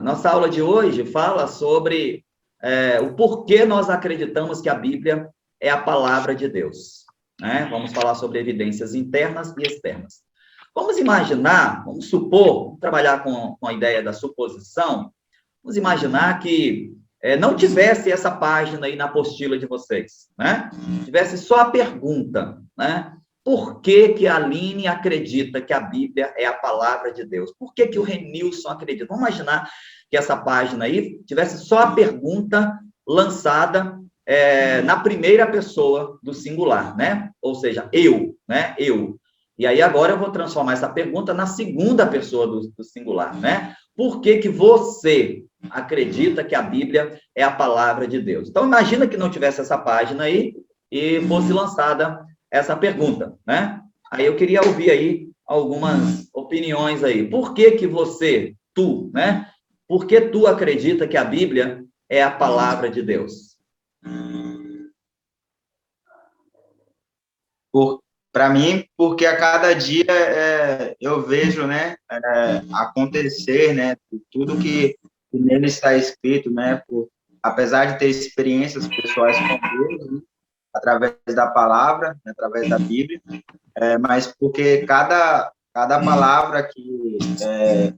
Nossa aula de hoje fala sobre o porquê nós acreditamos que a Bíblia é a palavra de Deus. Né? Vamos falar sobre evidências internas e externas. Vamos imaginar, vamos supor, vamos trabalhar com a ideia da suposição, vamos imaginar que não tivesse essa página aí na apostila de vocês, né? Tivesse só a pergunta, né? Por que a Aline acredita que a Bíblia é a palavra de Deus? Por que o Renilson acredita? Vamos imaginar que essa página aí tivesse só a pergunta lançada na primeira pessoa do singular, né? Ou seja, eu, né? Eu. E aí agora eu vou transformar essa pergunta na segunda pessoa do singular, né? Por que você acredita que a Bíblia é a palavra de Deus? Então, imagina que não tivesse essa página aí e fosse lançada essa pergunta, né? Aí eu queria ouvir aí algumas opiniões aí. Por que você, né? Por que tu acredita que a Bíblia é a palavra de Deus? Para mim, porque a cada dia eu vejo, né, acontecer, né, tudo que nele está escrito, né, apesar de ter experiências pessoais com Deus, né, através da palavra, né, através da Bíblia, mas porque cada palavra que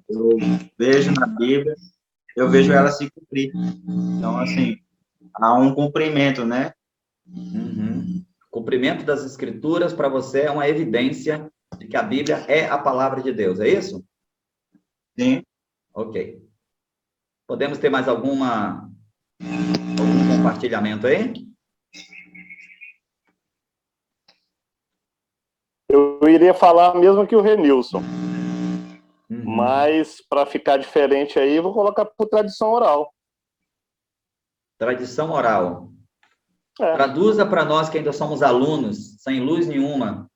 eu vejo na Bíblia, eu vejo ela se cumprir. Então, assim, há um cumprimento, né? Uhum. Cumprimento das Escrituras para você é uma evidência de que a Bíblia é a palavra de Deus, é isso? Sim. Ok. Podemos ter mais algum compartilhamento aí? Eu iria falar mesmo que o Renilson. Mas, para ficar diferente aí, eu vou colocar por tradição oral. Tradição oral. Traduza para nós que ainda somos alunos, sem luz nenhuma.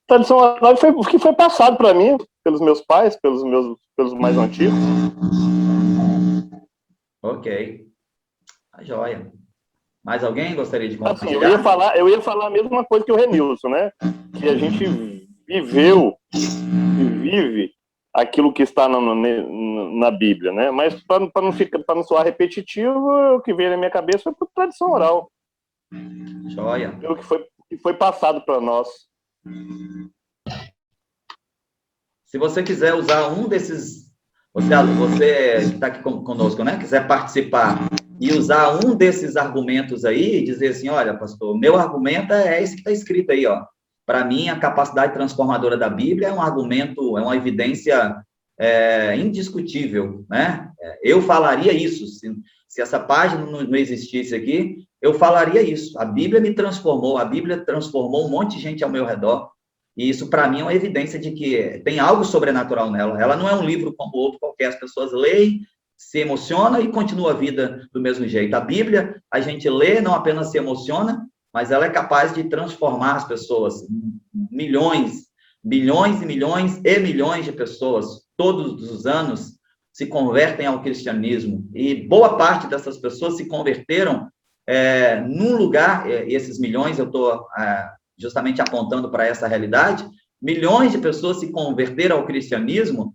Tradição oral foi o que foi passado para mim, pelos meus pais, pelos mais antigos. Ok. Tá joia. Mais alguém gostaria de compartilhar? Assim, eu ia falar a mesma coisa que o Renilson, né? Que a gente viveu e vive aquilo que está na Bíblia, né? Mas para não soar repetitivo, o que veio na minha cabeça foi por tradição oral. Joia. Pelo que foi passado para nós. Se você quiser usar um desses, você que está aqui conosco, né? Quiser participar e usar um desses argumentos aí e dizer assim, olha, pastor, meu argumento é esse que está escrito aí, ó. Para mim, a capacidade transformadora da Bíblia é um argumento, é uma evidência indiscutível, né? Eu falaria isso, se essa página não existisse aqui, eu falaria isso. A Bíblia me transformou, a Bíblia transformou um monte de gente ao meu redor, e isso, para mim, é uma evidência de que tem algo sobrenatural nela. Ela não é um livro como outro qualquer, as pessoas leem, se emocionam e continua a vida do mesmo jeito. A Bíblia, a gente lê, não apenas se emociona, mas ela é capaz de transformar as pessoas. Milhões, bilhões e milhões e milhões de pessoas, todos os anos, se convertem ao cristianismo. E boa parte dessas pessoas se converteram num lugar, e esses milhões, eu estou justamente apontando para essa realidade, milhões de pessoas se converteram ao cristianismo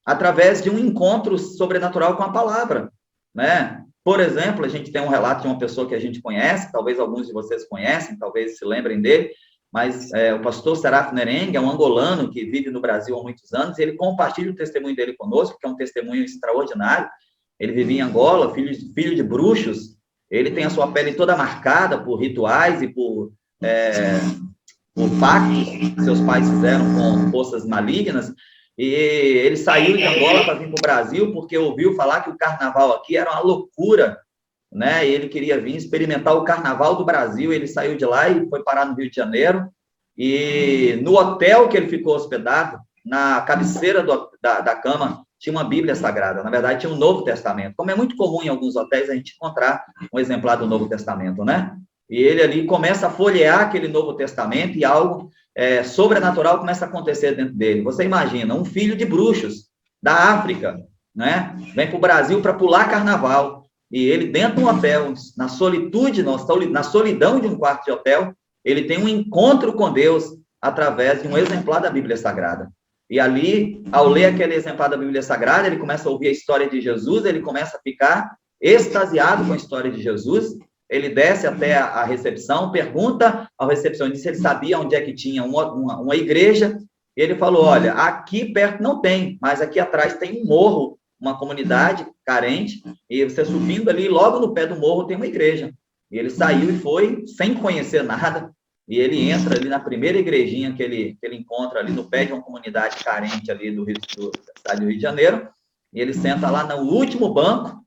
através de um encontro sobrenatural com a palavra, né? Por exemplo, a gente tem um relato de uma pessoa que a gente conhece, talvez alguns de vocês conhecem, talvez se lembrem dele, mas o pastor Seraf Nereng é um angolano que vive no Brasil há muitos anos, e ele compartilha o testemunho dele conosco, que é um testemunho extraordinário. Ele vivia em Angola, filho de bruxos, ele tem a sua pele toda marcada por rituais e por pactos que seus pais fizeram com forças malignas, e ele saiu de Angola para vir para o Brasil porque ouviu falar que o carnaval aqui era uma loucura, né? E ele queria vir experimentar o carnaval do Brasil. Ele saiu de lá e foi parar no Rio de Janeiro, e no hotel que ele ficou hospedado, na cabeceira da cama, tinha uma Bíblia Sagrada. Na verdade, tinha um Novo Testamento. Como é muito comum em alguns hotéis a gente encontrar um exemplar do Novo Testamento, né? E ele ali começa a folhear aquele Novo Testamento e algo sobrenatural começa a acontecer dentro dele. Você imagina, um filho de bruxos da África, né? Vem para o Brasil para pular carnaval. E ele, dentro de um hotel, na solitude, na solidão de um quarto de hotel, ele tem um encontro com Deus. através de um exemplar da Bíblia Sagrada. E ali, ao ler aquele exemplar da Bíblia Sagrada, ele começa a ouvir a história de Jesus, ele começa a ficar extasiado com a história de Jesus, ele desce até a recepção, pergunta ao recepcionista se ele sabia onde é que tinha uma igreja, e ele falou, olha, aqui perto não tem, mas aqui atrás tem um morro, uma comunidade carente, e você subindo ali, logo no pé do morro tem uma igreja. E ele saiu e foi, sem conhecer nada, e ele entra ali na primeira igrejinha que ele encontra ali no pé de uma comunidade carente ali da cidade do Rio de Janeiro, e ele senta lá no último banco,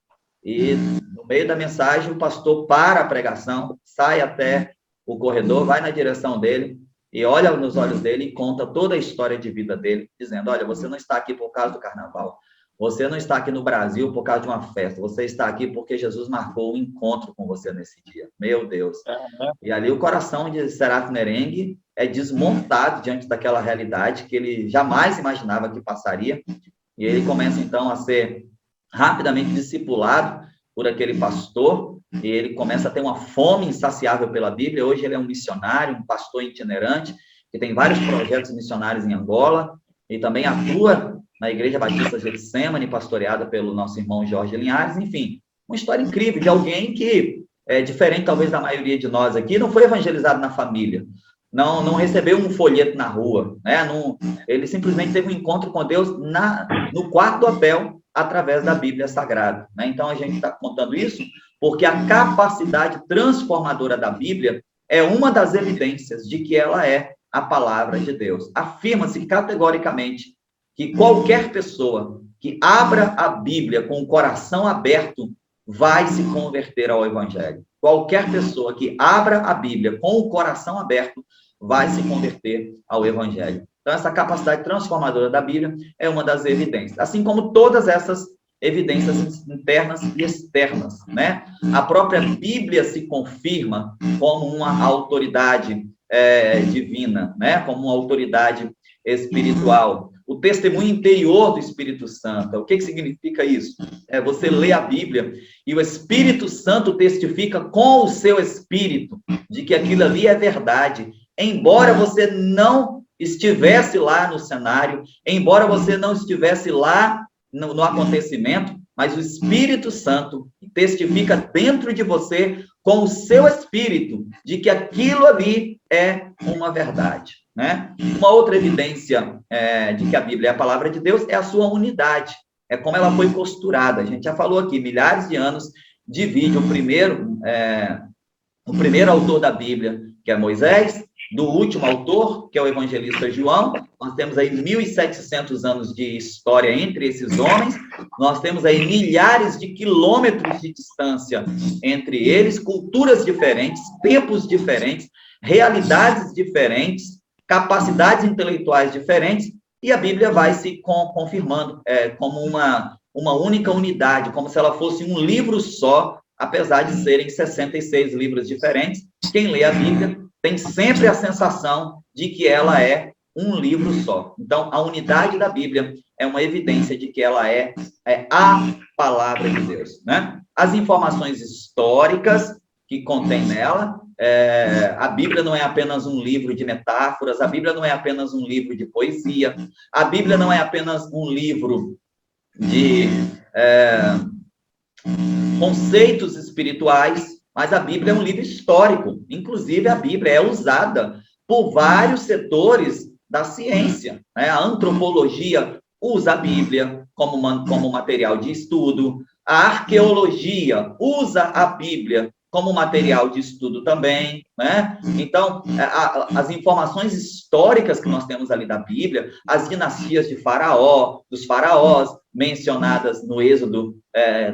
e no meio da mensagem o pastor para a pregação, sai até o corredor, vai na direção dele, e olha nos olhos dele e conta toda a história de vida dele, dizendo, olha, você não está aqui por causa do carnaval, você não está aqui no Brasil por causa de uma festa, você está aqui porque Jesus marcou um encontro com você nesse dia. Meu Deus. E ali o coração de Serafim Merengue é desmontado diante daquela realidade que ele jamais imaginava que passaria. E ele começa, então, a ser rapidamente discipulado por aquele pastor, e ele começa a ter uma fome insaciável pela Bíblia. Hoje ele é um missionário, um pastor itinerante, que tem vários projetos missionários em Angola, e também atua na Igreja Batista Getsemane, pastoreada pelo nosso irmão Jorge Linhares. Enfim, uma história incrível de alguém que, diferente talvez da maioria de nós aqui, não foi evangelizado na família, não recebeu um folheto na rua, né? Ele simplesmente teve um encontro com Deus no quarto do hotel, através da Bíblia Sagrada, né? Então, a gente está contando isso porque a capacidade transformadora da Bíblia é uma das evidências de que ela é a palavra de Deus. Afirma-se categoricamente que qualquer pessoa que abra a Bíblia com o coração aberto vai se converter ao Evangelho. Qualquer pessoa que abra a Bíblia com o coração aberto vai se converter ao Evangelho. Então, essa capacidade transformadora da Bíblia é uma das evidências, assim como todas essas evidências internas e externas, né? A própria Bíblia se confirma como uma autoridade divina, né? Como uma autoridade espiritual. O testemunho interior do Espírito Santo. O que significa isso? Você lê a Bíblia e o Espírito Santo testifica com o seu espírito de que aquilo ali é verdade, embora você não estivesse lá no cenário, embora você não estivesse lá no acontecimento, mas o Espírito Santo testifica dentro de você com o seu espírito de que aquilo ali é uma verdade, né? Uma outra evidência de que a Bíblia é a palavra de Deus é a sua unidade, é como ela foi costurada. A gente já falou aqui, milhares de anos divide o primeiro autor da Bíblia, que é Moisés, do último autor, que é o evangelista João. Nós temos aí 1.700 anos de história entre esses homens, nós temos aí milhares de quilômetros de distância entre eles, culturas diferentes, tempos diferentes, realidades diferentes, capacidades intelectuais diferentes, e a Bíblia vai se confirmando como uma única unidade, como se ela fosse um livro só, apesar de serem 66 livros diferentes. Quem lê a Bíblia tem sempre a sensação de que ela é um livro só. Então, a unidade da Bíblia é uma evidência de que ela é a palavra de Deus, né? As informações históricas que contém nela, a Bíblia não é apenas um livro de metáforas, a Bíblia não é apenas um livro de poesia, a Bíblia não é apenas um livro de conceitos espirituais, mas a Bíblia é um livro histórico. Inclusive, a Bíblia é usada por vários setores da ciência, né? A antropologia usa a Bíblia como material de estudo, a arqueologia usa a Bíblia como material de estudo também, né? Então, as informações históricas que nós temos ali da Bíblia, as dinastias de Faraó, dos faraós, mencionadas no Êxodo,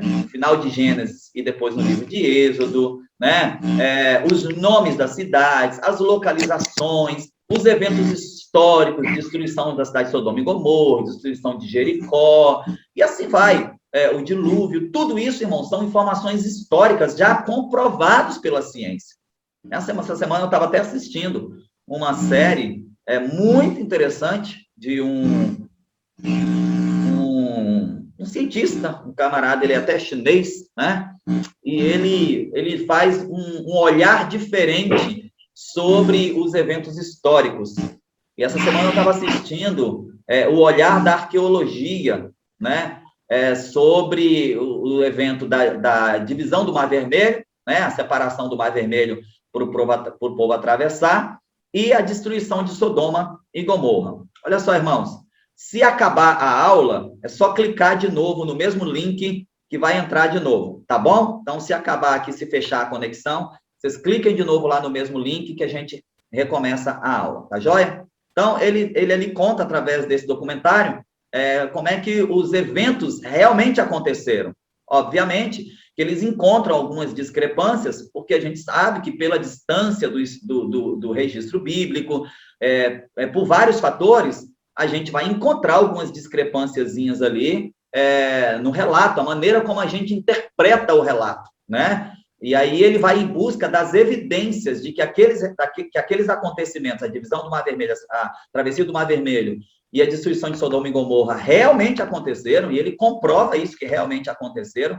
no final de Gênesis e depois no livro de Êxodo, né? Os nomes das cidades, as localizações, os eventos históricos, destruição da cidade de Sodoma e Gomorra, destruição de Jericó, e assim vai. O dilúvio, tudo isso, irmãos, são informações históricas já comprovadas pela ciência. Essa semana eu estava até assistindo uma série muito interessante de um cientista, um camarada, ele é até chinês, né? E ele faz um olhar diferente sobre os eventos históricos. E essa semana eu estava assistindo o Olhar da Arqueologia, né? Sobre o evento da divisão do Mar Vermelho, né? A separação do Mar Vermelho para o povo atravessar, e a destruição de Sodoma e Gomorra. Olha só, irmãos, se acabar a aula, é só clicar de novo no mesmo link que vai entrar de novo, tá bom? Então, se acabar aqui, se fechar a conexão, vocês cliquem de novo lá no mesmo link que a gente recomeça a aula, tá joia? Então, ele ali conta, através desse documentário, como é que os eventos realmente aconteceram. Obviamente que eles encontram algumas discrepâncias, porque a gente sabe que pela distância do registro bíblico, por vários fatores, a gente vai encontrar algumas discrepânciazinhas ali no relato, a maneira como a gente interpreta o relato, né? E aí ele vai em busca das evidências de que aqueles acontecimentos, a divisão do Mar Vermelho, a travessia do Mar Vermelho e a destruição de Sodoma e Gomorra realmente aconteceram, e ele comprova isso, que realmente aconteceram.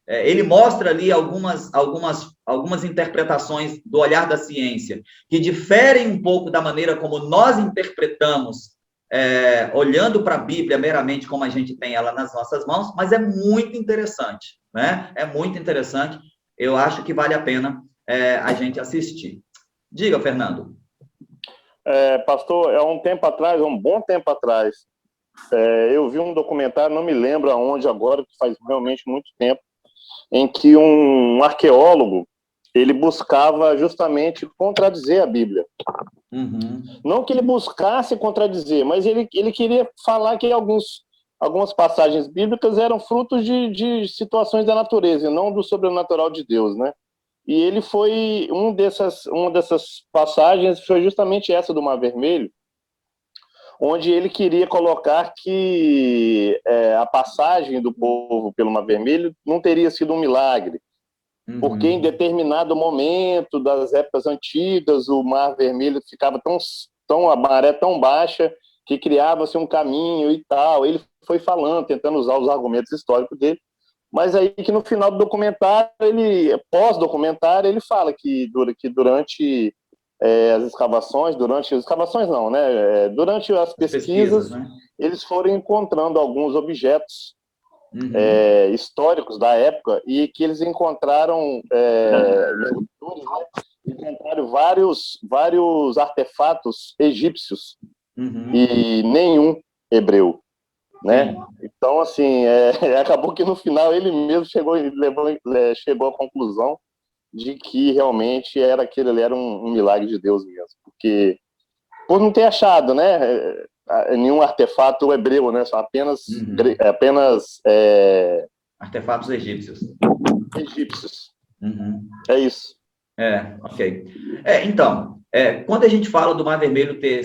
Ele mostra ali algumas interpretações do olhar da ciência, que diferem um pouco da maneira como nós interpretamos, olhando para a Bíblia meramente como a gente tem ela nas nossas mãos, mas é muito interessante, né? É muito interessante. Eu acho que vale a pena a gente assistir. Diga, Fernando. Pastor, há um bom tempo atrás, eu vi um documentário, não me lembro aonde agora, que faz realmente muito tempo, em que um arqueólogo, ele buscava justamente contradizer a Bíblia. Uhum. Não que ele buscasse contradizer, mas ele queria falar que algumas passagens bíblicas eram frutos de situações da natureza, e não do sobrenatural de Deus, né? E ele foi, uma dessas passagens foi justamente essa do Mar Vermelho, onde ele queria colocar que a passagem do povo pelo Mar Vermelho não teria sido um milagre, porque em determinado momento das épocas antigas o Mar Vermelho ficava a maré tão baixa que criava-se um caminho e tal. Ele foi falando, tentando usar os argumentos históricos dele, mas aí que no final do documentário, pós-documentário, ele fala que durante as escavações, durante as pesquisas, né? Eles foram encontrando alguns objetos históricos da época, e que eles encontraram vários artefatos egípcios e nenhum hebreu, né? Então, assim, acabou que no final ele mesmo chegou à conclusão de que realmente aquele ali era um milagre de Deus mesmo, porque por não ter achado, né, nenhum artefato hebreu, né, só apenas artefatos egípcios. É isso. Ok. Então, quando a gente fala do Mar Vermelho ter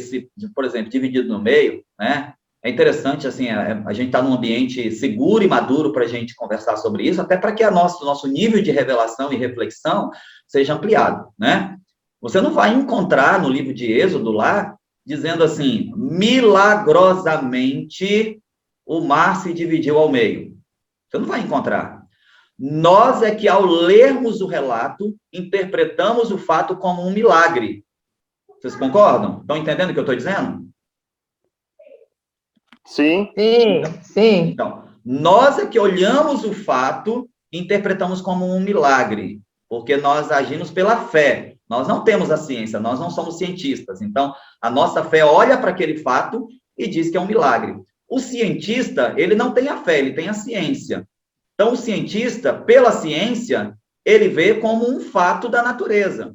por exemplo, dividido no meio, né, é interessante, assim, a gente está num ambiente seguro e maduro para a gente conversar sobre isso, até para que o nosso nível de revelação e reflexão seja ampliado, né? Você não vai encontrar no livro de Êxodo lá, dizendo assim, milagrosamente o mar se dividiu ao meio. Você não vai encontrar. Nós é que, ao lermos o relato, interpretamos o fato como um milagre. Vocês concordam? Estão entendendo o que eu estou dizendo? Sim. Então, nós é que olhamos o fato e interpretamos como um milagre, porque nós agimos pela fé. Nós não temos a ciência, nós não somos cientistas. Então, a nossa fé olha para aquele fato e diz que é um milagre. O cientista, ele não tem a fé, ele tem a ciência. Então, o cientista, pela ciência, ele vê como um fato da natureza.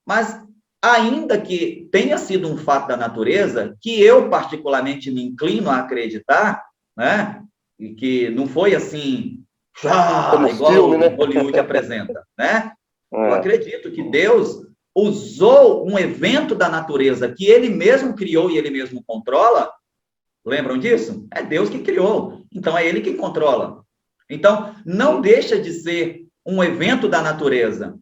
Mas, ainda que tenha sido um fato da natureza, que eu particularmente me inclino a acreditar, né, e que não foi assim, igual o Hollywood apresenta, né? Eu acredito que Deus usou um evento da natureza que ele mesmo criou e ele mesmo controla. Lembram disso? É Deus que criou, então é ele que controla. Então, não deixa de ser um evento da natureza,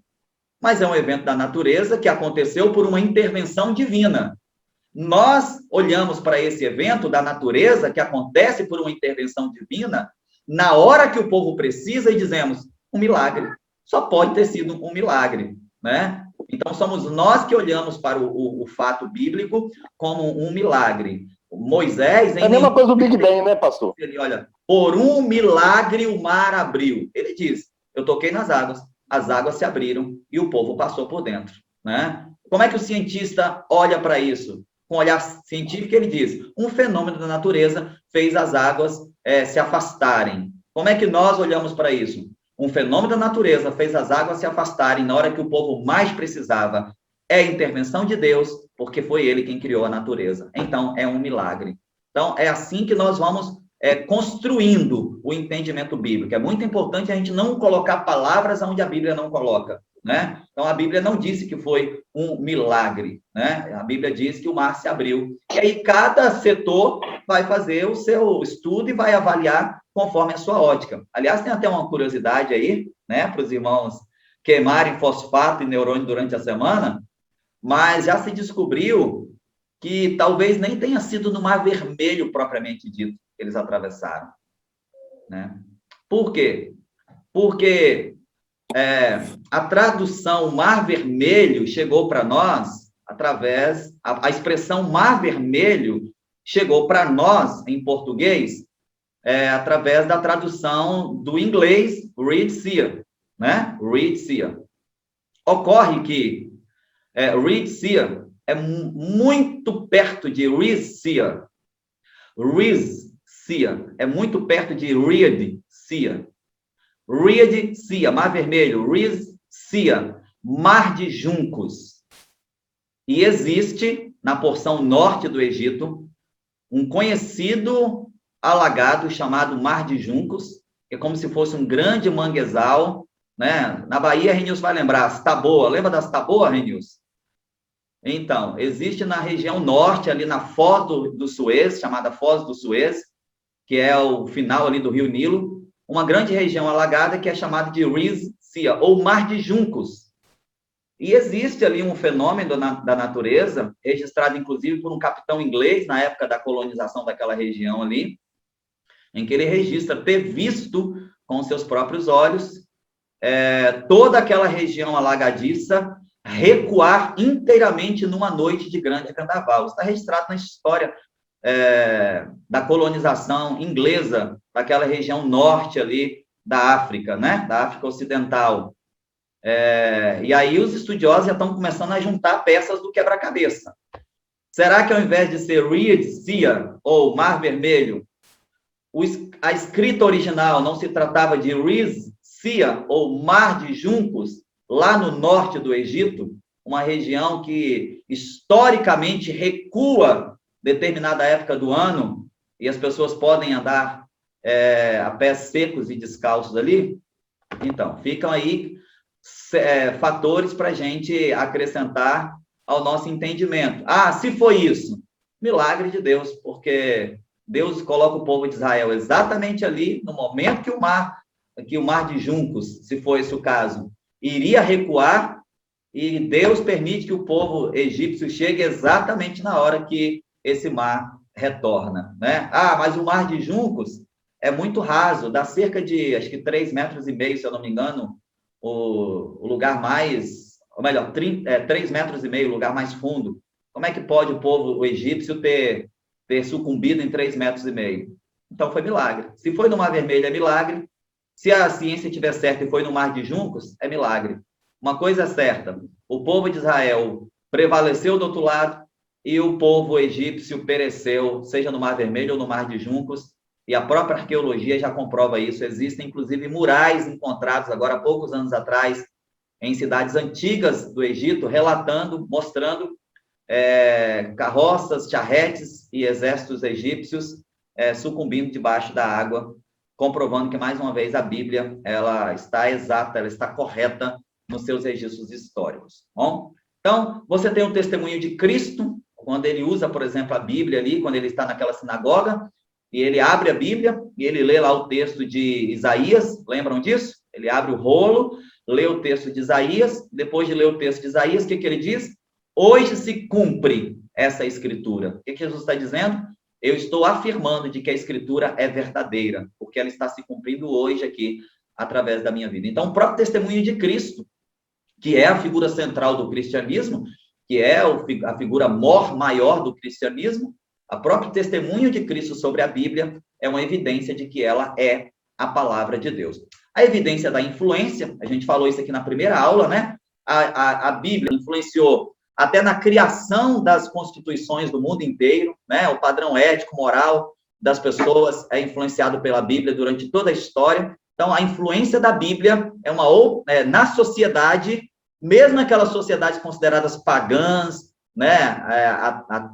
mas é um evento da natureza que aconteceu por uma intervenção divina. Nós olhamos para esse evento da natureza que acontece por uma intervenção divina na hora que o povo precisa e dizemos, um milagre. Só pode ter sido um milagre, né? Então, somos nós que olhamos para o fato bíblico como um milagre. Moisés... É a mesma coisa do Big Bang, né, pastor? Ele olha, por um milagre o mar abriu. Ele diz, eu toquei nas águas, as águas se abriram e o povo passou por dentro, né? Como é que o cientista olha para isso? Com olhar científico, ele diz, um fenômeno da natureza fez as águas se afastarem. Como é que nós olhamos para isso? Um fenômeno da natureza fez as águas se afastarem na hora que o povo mais precisava. É a intervenção de Deus, porque foi ele quem criou a natureza. Então, é um milagre. Então, é assim que nós vamos construindo o entendimento bíblico. É muito importante a gente não colocar palavras onde a Bíblia não coloca, né? Então, a Bíblia não disse que foi um milagre, né? A Bíblia diz que o mar se abriu. E aí, cada setor vai fazer o seu estudo e vai avaliar conforme a sua ótica. Aliás, tem até uma curiosidade aí, né, para os irmãos queimarem fosfato e neurônio durante a semana, mas já se descobriu que talvez nem tenha sido no Mar Vermelho, propriamente dito, que eles atravessaram, né? Por quê? Porque a tradução Mar Vermelho chegou para nós através... A expressão Mar Vermelho chegou para nós, em português, através da tradução do inglês Red Sea, né? Red Sea. Ocorre que Red Sea é muito perto de Riz Sea. Riz Sea é muito perto de Ried Sea. Ried Sea, Mar Vermelho. Riz Sea, Mar de Juncos. E existe, na porção norte do Egito, um conhecido alagado chamado Mar de Juncos, que é como se fosse um grande manguezal, né? Na Bahia, Renils vai lembrar, as Taboa. Lembra das Taboa, Renils? Então, existe na região norte, ali na Foz do Suez, chamada Foz do Suez, que é o final ali do Rio Nilo, uma grande região alagada que é chamada de Riz Sea, ou Mar de Juncos. E existe ali um fenômeno da natureza, registrado inclusive por um capitão inglês, na época da colonização daquela região ali, em que ele registra ter visto com seus próprios olhos toda aquela região alagadiça recuar inteiramente numa noite de grande vendaval. Está registrado na história da colonização inglesa daquela região norte ali da África, né? Da África Ocidental. E aí os estudiosos já estão começando a juntar peças do quebra-cabeça. Será que ao invés de ser Red Sea ou Mar Vermelho, a escrita original não se tratava de Riz Sea ou Mar de Juncos, lá no norte do Egito, uma região que historicamente recua determinada época do ano e as pessoas podem andar a pés secos e descalços ali? Então, ficam aí fatores para a gente acrescentar ao nosso entendimento. Se foi isso, milagre de Deus, porque Deus coloca o povo de Israel exatamente ali, no momento que o mar de Juncos, se for esse o caso, iria recuar, e Deus permite que o povo egípcio chegue exatamente na hora que esse mar retorna, né? Mas o mar de Juncos é muito raso, dá cerca de, acho que 3,5 metros, se eu não me engano, o lugar mais, ou melhor, 3,5 metros, o lugar mais fundo. Como é que pode o egípcio ter sucumbido em 3,5 metros? Então, foi milagre. Se foi no Mar Vermelho, é milagre. Se a ciência estiver certa e foi no Mar de Juncos, é milagre. Uma coisa é certa, o povo de Israel prevaleceu do outro lado e o povo egípcio pereceu, seja no Mar Vermelho ou no Mar de Juncos, e a própria arqueologia já comprova isso. Existem, inclusive, murais encontrados agora há poucos anos atrás em cidades antigas do Egito, mostrando carroças, charretes e exércitos egípcios sucumbindo debaixo da água, comprovando que, mais uma vez, a Bíblia ela está exata, ela está correta nos seus registros históricos. Bom, então, você tem o testemunho de Cristo, quando ele usa, por exemplo, a Bíblia ali, quando ele está naquela sinagoga, e ele abre a Bíblia, e ele lê lá o texto de Isaías, lembram disso? Ele abre o rolo, lê o texto de Isaías, depois de ler o texto de Isaías, o que ele diz? Hoje se cumpre essa escritura. O que Jesus está dizendo? Eu estou afirmando de que a escritura é verdadeira, porque ela está se cumprindo hoje aqui, através da minha vida. Então, o próprio testemunho de Cristo, que é a figura central do cristianismo, que é a figura maior do cristianismo, a próprio testemunho de Cristo sobre a Bíblia é uma evidência de que ela é a palavra de Deus. A evidência da influência, a gente falou isso aqui na primeira aula, né? A Bíblia influenciou até na criação das constituições do mundo inteiro, né? O padrão ético, moral das pessoas é influenciado pela Bíblia durante toda a história. Então, a influência da Bíblia na sociedade, mesmo aquelas sociedades consideradas pagãs, né?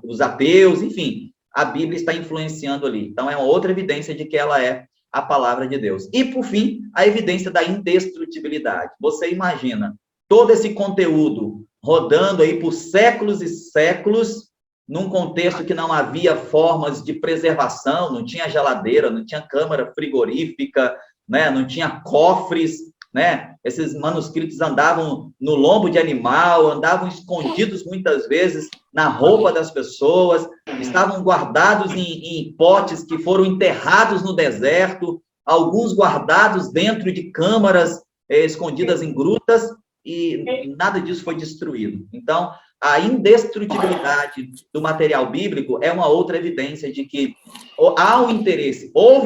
Os ateus, enfim, a Bíblia está influenciando ali. Então, é uma outra evidência de que ela é a palavra de Deus. E, por fim, a evidência da indestrutibilidade. Você imagina todo esse conteúdo rodando aí por séculos e séculos, num contexto que não havia formas de preservação, não tinha geladeira, não tinha câmara frigorífica, né? Não tinha cofres, né? Esses manuscritos andavam no lombo de animal, andavam escondidos muitas vezes na roupa das pessoas, estavam guardados em potes que foram enterrados no deserto, alguns guardados dentro de câmaras escondidas em grutas, e nada disso foi destruído. Então, a indestrutibilidade do material bíblico é uma outra evidência de que houve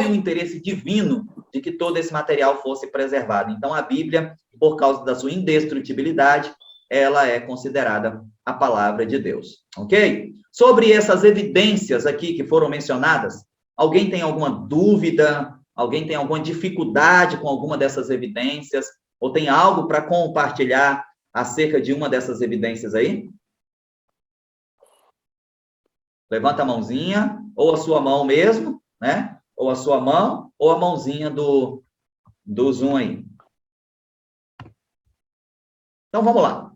um interesse divino de que todo esse material fosse preservado. Então, a Bíblia, por causa da sua indestrutibilidade, ela é considerada a palavra de Deus, ok? Sobre essas evidências aqui que foram mencionadas, alguém tem alguma dúvida? Alguém tem alguma dificuldade com alguma dessas evidências? Ou tem algo para compartilhar acerca de uma dessas evidências aí? Levanta a mãozinha, ou a sua mão mesmo, né? Ou a sua mão, ou a mãozinha do Zoom aí. Então, vamos lá.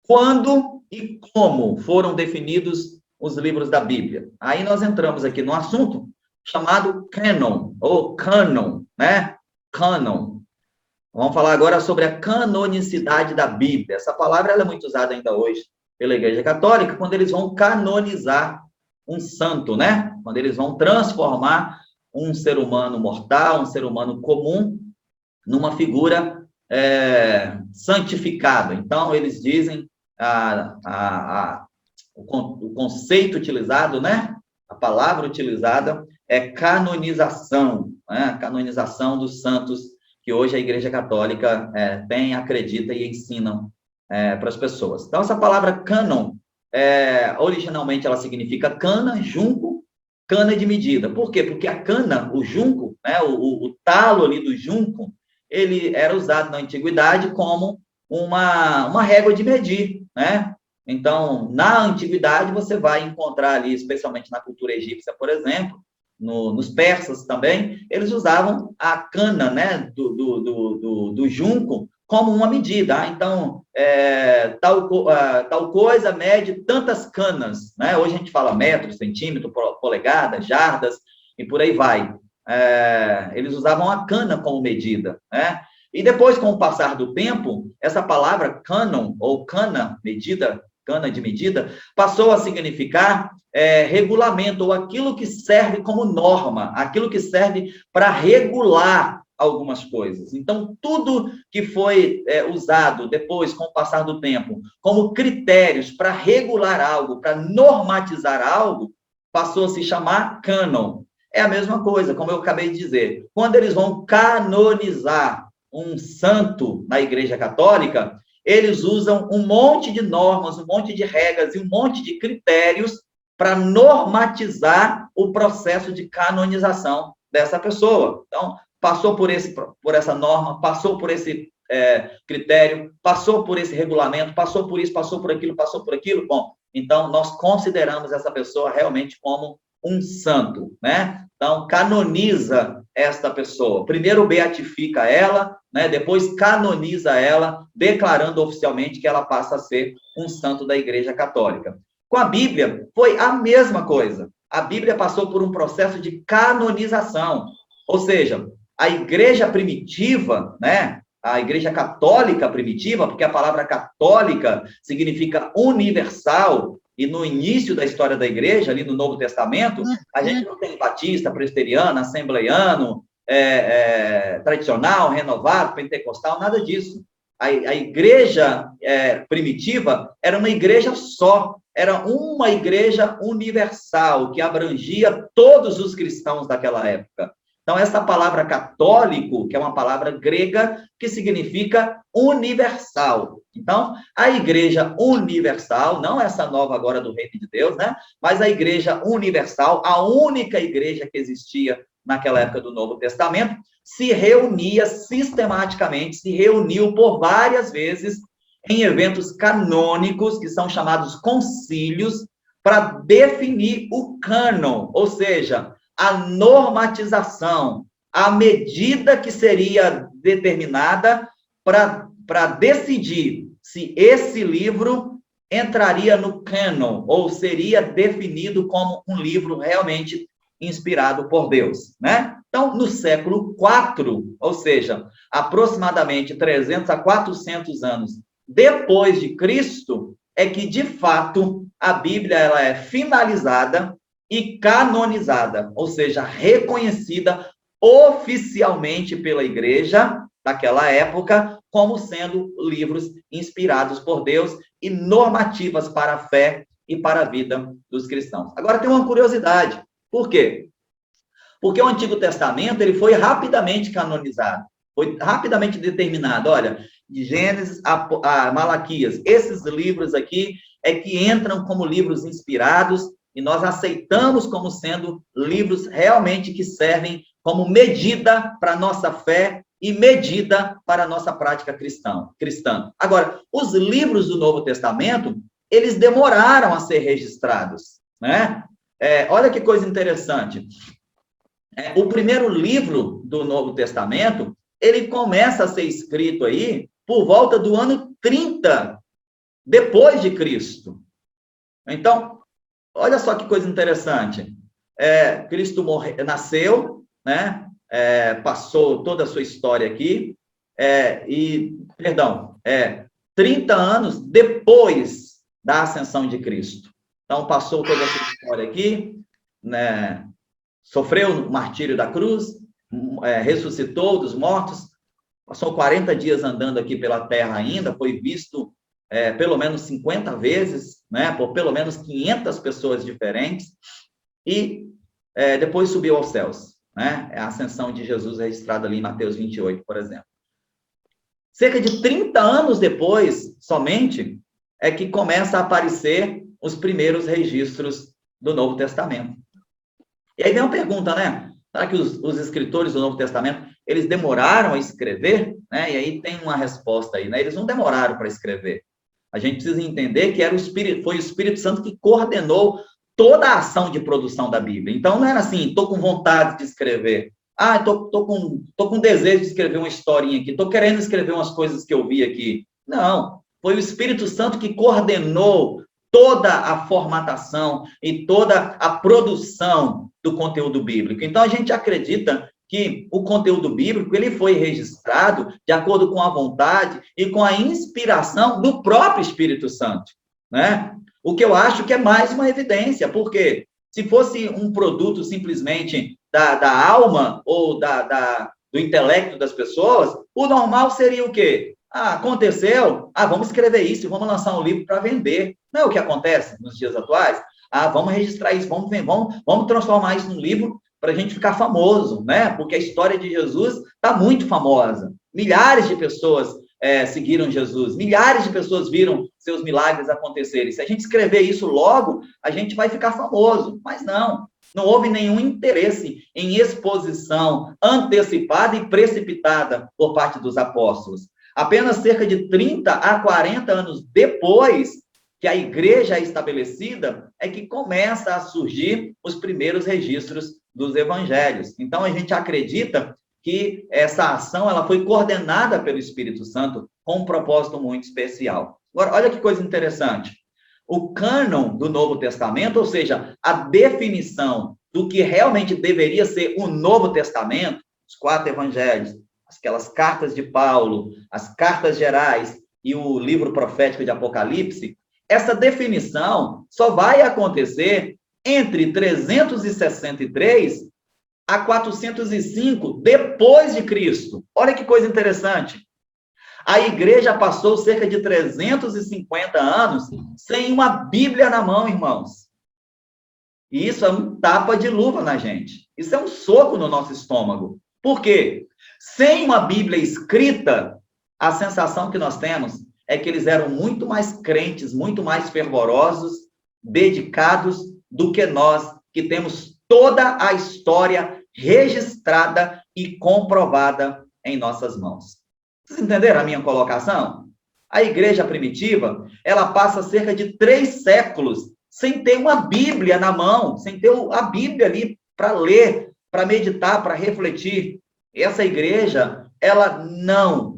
Quando e como foram definidos os livros da Bíblia? Aí nós entramos aqui no assunto chamado canon, ou canon, né? Canon. Vamos falar agora sobre a canonicidade da Bíblia. Essa palavra ela é muito usada ainda hoje pela Igreja Católica, quando eles vão canonizar um santo, né? Quando eles vão transformar um ser humano mortal, um ser humano comum, numa figura santificada. Então, eles dizem o conceito utilizado, né? A palavra utilizada é canonização, né? A canonização dos santos que hoje a Igreja Católica tem, acredita e ensina para as pessoas. Então, essa palavra canon, originalmente ela significa cana, junco, cana de medida. Por quê? Porque a cana, o junco, né, o talo ali do junco, ele era usado na antiguidade como uma régua de medir, né? Então, na antiguidade, você vai encontrar ali, especialmente na cultura egípcia, por exemplo, nos persas também, eles usavam a cana, né, do junco como uma medida. Então, tal coisa mede tantas canas, né? Hoje a gente fala metro, centímetro, polegada, jardas, e por aí vai. Eles usavam a cana como medida, né? E depois, com o passar do tempo, essa palavra canon, ou cana, medida, cana de medida, passou a significar regulamento, ou aquilo que serve como norma, aquilo que serve para regular algumas coisas. Então, tudo que foi usado depois, com o passar do tempo, como critérios para regular algo, para normatizar algo, passou a se chamar cânon. É a mesma coisa, como eu acabei de dizer. Quando eles vão canonizar um santo na Igreja Católica, eles usam um monte de normas, um monte de regras e um monte de critérios para normatizar o processo de canonização dessa pessoa. Então, passou por essa norma, passou por esse critério, passou por esse regulamento, passou por isso, passou por aquilo, passou por aquilo. Bom, então, nós consideramos essa pessoa realmente como um santo, né? Então, canoniza esta pessoa. Primeiro beatifica ela, né? Depois canoniza ela, declarando oficialmente que ela passa a ser um santo da Igreja Católica. Com a Bíblia, foi a mesma coisa. A Bíblia passou por um processo de canonização, ou seja, a Igreja primitiva, né? A Igreja Católica primitiva, porque a palavra católica significa universal, e no início da história da Igreja, ali no Novo Testamento, a gente não tem batista, presbiteriano, assembleiano, tradicional, renovado, pentecostal, nada disso. a igreja primitiva era uma igreja só, era uma igreja universal, que abrangia todos os cristãos daquela época. Então, essa palavra católico, que é uma palavra grega, que significa universal. Então, a igreja universal, não essa nova agora do Reino de Deus, né? Mas a igreja universal, a única igreja que existia naquela época do Novo Testamento, se reunia sistematicamente, se reuniu por várias vezes em eventos canônicos, que são chamados concílios, para definir o cânon, ou seja, a normatização, a medida que seria determinada para decidir se esse livro entraria no cânon, ou seria definido como um livro realmente inspirado por Deus, né? Então, no século IV, ou seja, aproximadamente 300 a 400 anos depois de Cristo, é que, de fato, a Bíblia ela é finalizada e canonizada, ou seja, reconhecida oficialmente pela igreja daquela época como sendo livros inspirados por Deus e normativas para a fé e para a vida dos cristãos. Agora, tem uma curiosidade. Por quê? Porque o Antigo Testamento ele foi rapidamente canonizado, foi rapidamente determinado. Olha, de Gênesis a Malaquias, esses livros aqui é que entram como livros inspirados e nós aceitamos como sendo livros realmente que servem como medida para a nossa fé e medida para a nossa prática cristã. Agora, os livros do Novo Testamento, eles demoraram a ser registrados, né? Olha que coisa interessante. O primeiro livro do Novo Testamento, ele começa a ser escrito aí por volta do ano 30 depois de Cristo. Então, olha só que coisa interessante. Cristo nasceu, né? Passou toda a sua história aqui, 30 anos depois da ascensão de Cristo. Então, passou toda a sua história aqui, né? Sofreu o martírio da cruz, ressuscitou dos mortos, passou 40 dias andando aqui pela terra ainda, foi visto pelo menos 50 vezes, né, por pelo menos 500 pessoas diferentes, e depois subiu aos céus, né? A ascensão de Jesus registrada ali em Mateus 28, por exemplo. Cerca de 30 anos depois, somente, é que começa a aparecer os primeiros registros do Novo Testamento. E aí vem uma pergunta, né? Será que os escritores do Novo Testamento, eles demoraram a escrever? Né? E aí tem uma resposta aí, né? Eles não demoraram para escrever. A gente precisa entender que foi o Espírito Santo que coordenou toda a ação de produção da Bíblia. Então, não era assim, estou com vontade de escrever. Estou com desejo de escrever uma historinha aqui, estou querendo escrever umas coisas que eu vi aqui. Não, foi o Espírito Santo que coordenou toda a formatação e toda a produção do conteúdo bíblico. Então, a gente acredita que o conteúdo bíblico ele foi registrado de acordo com a vontade e com a inspiração do próprio Espírito Santo, né? O que eu acho que é mais uma evidência, porque se fosse um produto simplesmente da alma ou do intelecto das pessoas, o normal seria o quê? Aconteceu, vamos escrever isso, vamos lançar um livro para vender. Não é o que acontece nos dias atuais? Vamos registrar isso, vamos transformar isso num livro para a gente ficar famoso, né? Porque a história de Jesus está muito famosa. Milhares de pessoas seguiram Jesus, milhares de pessoas viram seus milagres acontecerem. Se a gente escrever isso logo, a gente vai ficar famoso. Mas não houve nenhum interesse em exposição antecipada e precipitada por parte dos apóstolos. Apenas cerca de 30 a 40 anos depois que a igreja é estabelecida, é que começa a surgir os primeiros registros dos evangelhos. Então, a gente acredita que essa ação ela foi coordenada pelo Espírito Santo com um propósito muito especial. Agora, olha que coisa interessante. O cânon do Novo Testamento, ou seja, a definição do que realmente deveria ser o Novo Testamento, os 4 evangelhos, aquelas cartas de Paulo, as cartas gerais e o livro profético de Apocalipse, essa definição só vai acontecer entre 363 a 405 depois de Cristo. Olha que coisa interessante. A igreja passou cerca de 350 anos sem uma Bíblia na mão, irmãos. E isso é um tapa de luva na gente. Isso é um soco no nosso estômago. Por quê? Sem uma Bíblia escrita, a sensação que nós temos é que eles eram muito mais crentes, muito mais fervorosos, dedicados do que nós, que temos toda a história registrada e comprovada em nossas mãos. Vocês entenderam a minha colocação? A igreja primitiva, ela passa cerca de 3 séculos sem ter uma Bíblia na mão, sem ter a Bíblia ali para ler, para meditar, para refletir. Essa igreja, ela não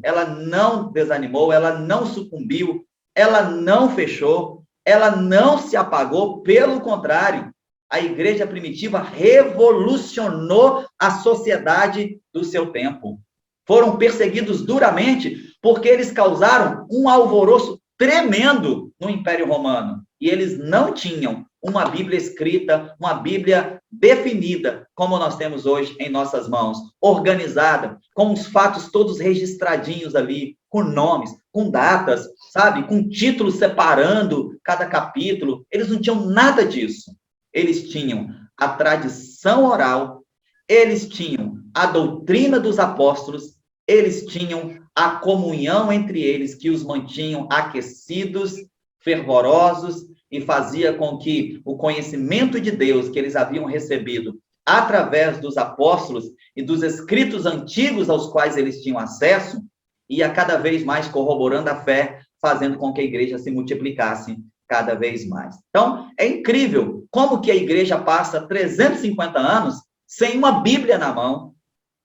desanimou, ela não sucumbiu, ela não fechou, ela não se apagou, pelo contrário, a igreja primitiva revolucionou a sociedade do seu tempo. Foram perseguidos duramente porque eles causaram um alvoroço tremendo no Império Romano. E eles não tinham uma Bíblia escrita, uma Bíblia definida, como nós temos hoje em nossas mãos, organizada, com os fatos todos registradinhos ali, com nomes, com datas, sabe? Com títulos separando cada capítulo. Eles não tinham nada disso. Eles tinham a tradição oral, eles tinham a doutrina dos apóstolos, eles tinham a comunhão entre eles, que os mantinham aquecidos, fervorosos, e fazia com que o conhecimento de Deus que eles haviam recebido através dos apóstolos e dos escritos antigos aos quais eles tinham acesso, ia cada vez mais corroborando a fé, fazendo com que a igreja se multiplicasse cada vez mais. Então, é incrível como que a igreja passa 350 anos sem uma Bíblia na mão,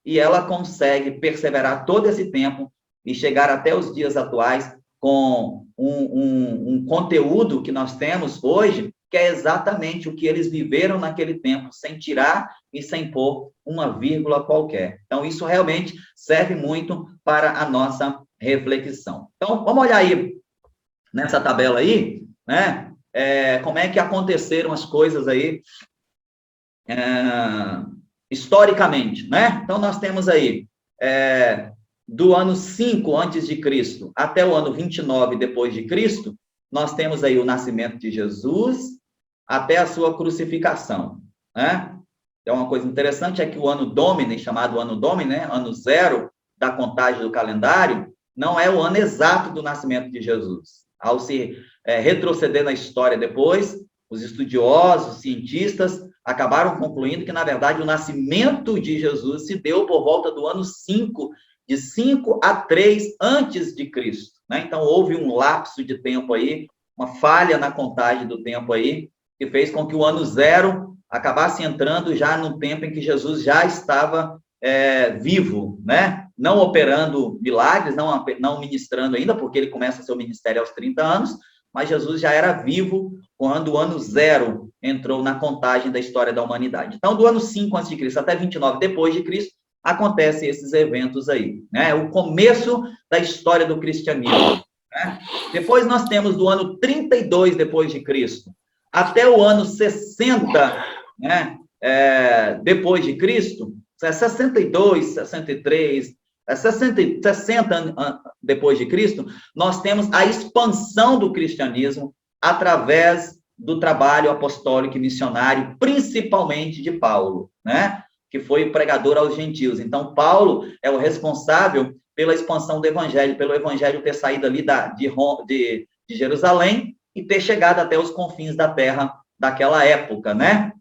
e ela consegue perseverar todo esse tempo e chegar até os dias atuais com um conteúdo que nós temos hoje, que é exatamente o que eles viveram naquele tempo, sem tirar e sem pôr uma vírgula qualquer. Então, isso realmente serve muito para a nossa reflexão. Então, vamos olhar aí nessa tabela aí, né? Como é que aconteceram as coisas aí historicamente, né? Então, nós temos aí do ano 5 antes de Cristo até o ano 29 depois de Cristo, nós temos aí o nascimento de Jesus até a sua crucificação, né? Então, uma coisa interessante é que o ano Domini, chamado ano Domini, né? Ano 0 da contagem do calendário, não é o ano exato do nascimento de Jesus. Ao se retroceder na história depois, os estudiosos, cientistas, acabaram concluindo que, na verdade, o nascimento de Jesus se deu por volta do ano 5, de 5 a 3 antes de Cristo, né? Então, houve um lapso de tempo aí, uma falha na contagem do tempo aí, que fez com que o ano 0 acabasse entrando já no tempo em que Jesus já estava vivo, né? Não operando milagres, não ministrando ainda, porque ele começa seu ministério aos 30 anos, mas Jesus já era vivo quando o ano 0 entrou na contagem da história da humanidade. Então, do ano 5 a.C. até 29 depois de Cristo, acontecem esses eventos aí, né? O começo da história do cristianismo, né? Depois nós temos do ano 32 depois de Cristo até o ano 60, né? Depois de Cristo, 62, 63, 60 depois de Cristo, nós temos a expansão do cristianismo através do trabalho apostólico e missionário, principalmente de Paulo, né? Que foi pregador aos gentios. Então, Paulo é o responsável pela expansão do evangelho, pelo evangelho ter saído ali de Jerusalém e ter chegado até os confins da terra daquela época, né?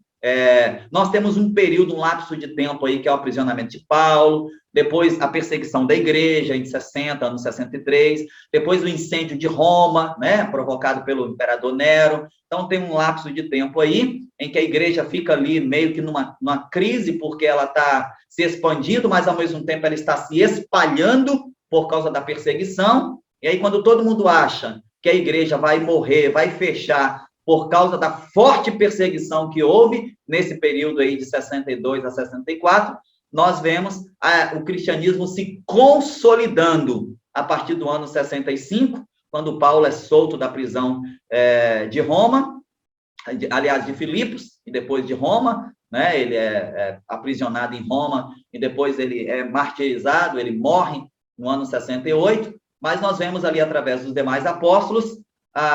Nós temos um período, um lapso de tempo aí, que é o aprisionamento de Paulo, depois a perseguição da igreja, em 60, ano 63, depois o incêndio de Roma, né, provocado pelo imperador Nero. Então, tem um lapso de tempo aí, em que a igreja fica ali meio que numa crise, porque ela está se expandindo, mas, ao mesmo tempo, ela está se espalhando por causa da perseguição. E aí, quando todo mundo acha que a igreja vai morrer, vai fechar, por causa da forte perseguição que houve nesse período aí de 62 a 64, nós vemos o cristianismo se consolidando a partir do ano 65, quando Paulo é solto da prisão de Roma, aliás, de Filipos, e depois de Roma, né? Ele é aprisionado em Roma, e depois ele é martirizado, ele morre no ano 68, mas nós vemos ali através dos demais apóstolos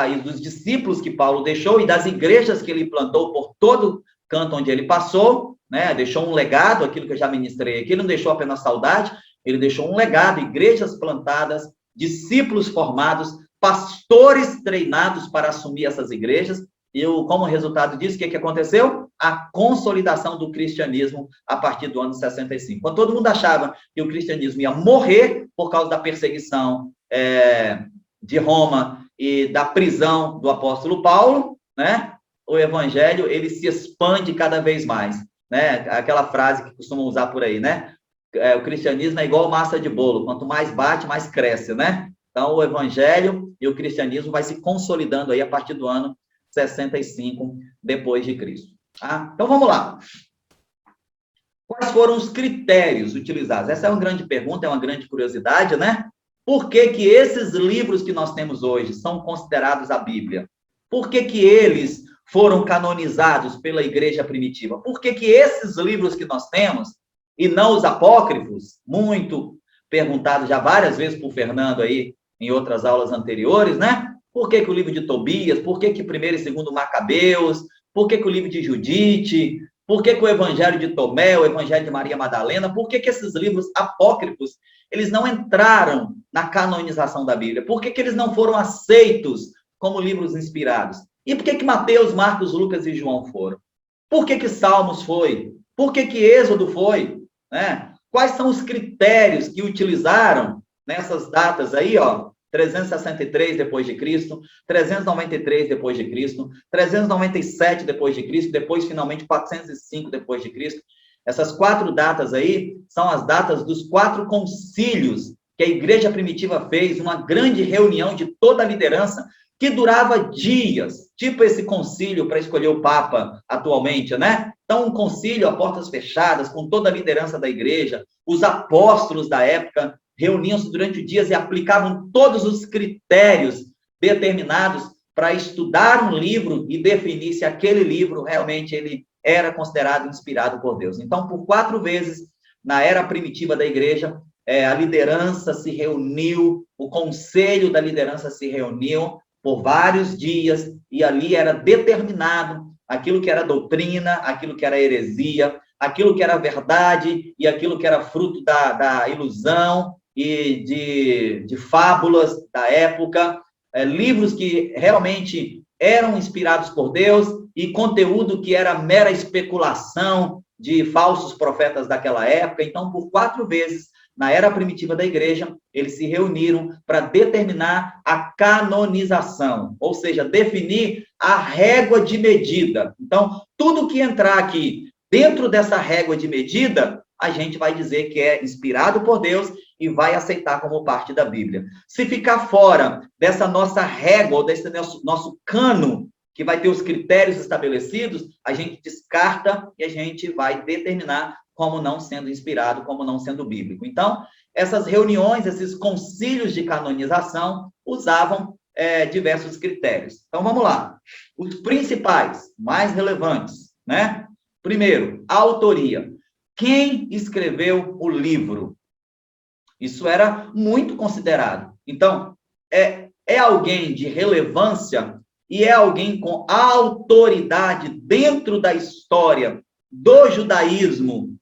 e dos discípulos que Paulo deixou e das igrejas que ele plantou por todo canto onde ele passou, né? Deixou um legado, aquilo que eu já ministrei aqui, não deixou apenas saudade, ele deixou um legado, igrejas plantadas, discípulos formados, pastores treinados para assumir essas igrejas, e como resultado disso, o que aconteceu? A consolidação do cristianismo a partir do ano 65. Quando todo mundo achava que o cristianismo ia morrer por causa da perseguição de Roma e da prisão do apóstolo Paulo, né? O evangelho, ele se expande cada vez mais, né? Aquela frase que costumam usar por aí, né? O cristianismo é igual massa de bolo, quanto mais bate, mais cresce, né? Então, o evangelho e o cristianismo vai se consolidando aí a partir do ano 65 depois de Cristo. Tá? Então, vamos lá. Quais foram os critérios utilizados? Essa é uma grande pergunta, é uma grande curiosidade, né? Por que que esses livros que nós temos hoje são considerados a Bíblia? Por que que eles foram canonizados pela igreja primitiva? Por que que esses livros que nós temos, e não os apócrifos, muito perguntado já várias vezes por Fernando aí, em outras aulas anteriores, né? Por que que o livro de Tobias? Por que que 1º e 2º Macabeus? Por que que o livro de Judite? Por que que o Evangelho de Tomé, o Evangelho de Maria Madalena? Por que que esses livros apócrifos, eles não entraram na canonização da Bíblia? Por que que eles não foram aceitos como livros inspirados? E por que que Mateus, Marcos, Lucas e João foram? Por que que Salmos foi? Por que que Êxodo foi? Né? Quais são os critérios que utilizaram nessas datas aí, ó? 363 depois de Cristo, 393 depois de Cristo, 397 depois de Cristo, depois finalmente 405 depois de Cristo. Essas 4 datas aí são as datas dos 4 concílios que a igreja primitiva fez, uma grande reunião de toda a liderança que durava dias, tipo esse concílio para escolher o Papa atualmente, né? Então, um concílio a portas fechadas, com toda a liderança da igreja, os apóstolos da época reuniam-se durante dias e aplicavam todos os critérios determinados para estudar um livro e definir se aquele livro realmente ele era considerado inspirado por Deus. Então, por 4 vezes, na era primitiva da igreja, a liderança se reuniu, o conselho da liderança se reuniu por vários dias, e ali era determinado aquilo que era doutrina, aquilo que era heresia, aquilo que era verdade e aquilo que era fruto da ilusão e de fábulas da época, livros que realmente eram inspirados por Deus e conteúdo que era mera especulação de falsos profetas daquela época. Então, por 4 vezes, na era primitiva da igreja, eles se reuniram para determinar a canonização, ou seja, definir a régua de medida. Então, tudo que entrar aqui dentro dessa régua de medida, a gente vai dizer que é inspirado por Deus e vai aceitar como parte da Bíblia. Se ficar fora dessa nossa régua, ou desse nosso cano, que vai ter os critérios estabelecidos, a gente descarta e a gente vai determinar como não sendo inspirado, como não sendo bíblico. Então, essas reuniões, esses concílios de canonização, usavam diversos critérios. Então, vamos lá. Os principais, mais relevantes, né? Primeiro, a autoria. Quem escreveu o livro? Isso era muito considerado. Então, é alguém de relevância e é alguém com autoridade dentro da história do judaísmo,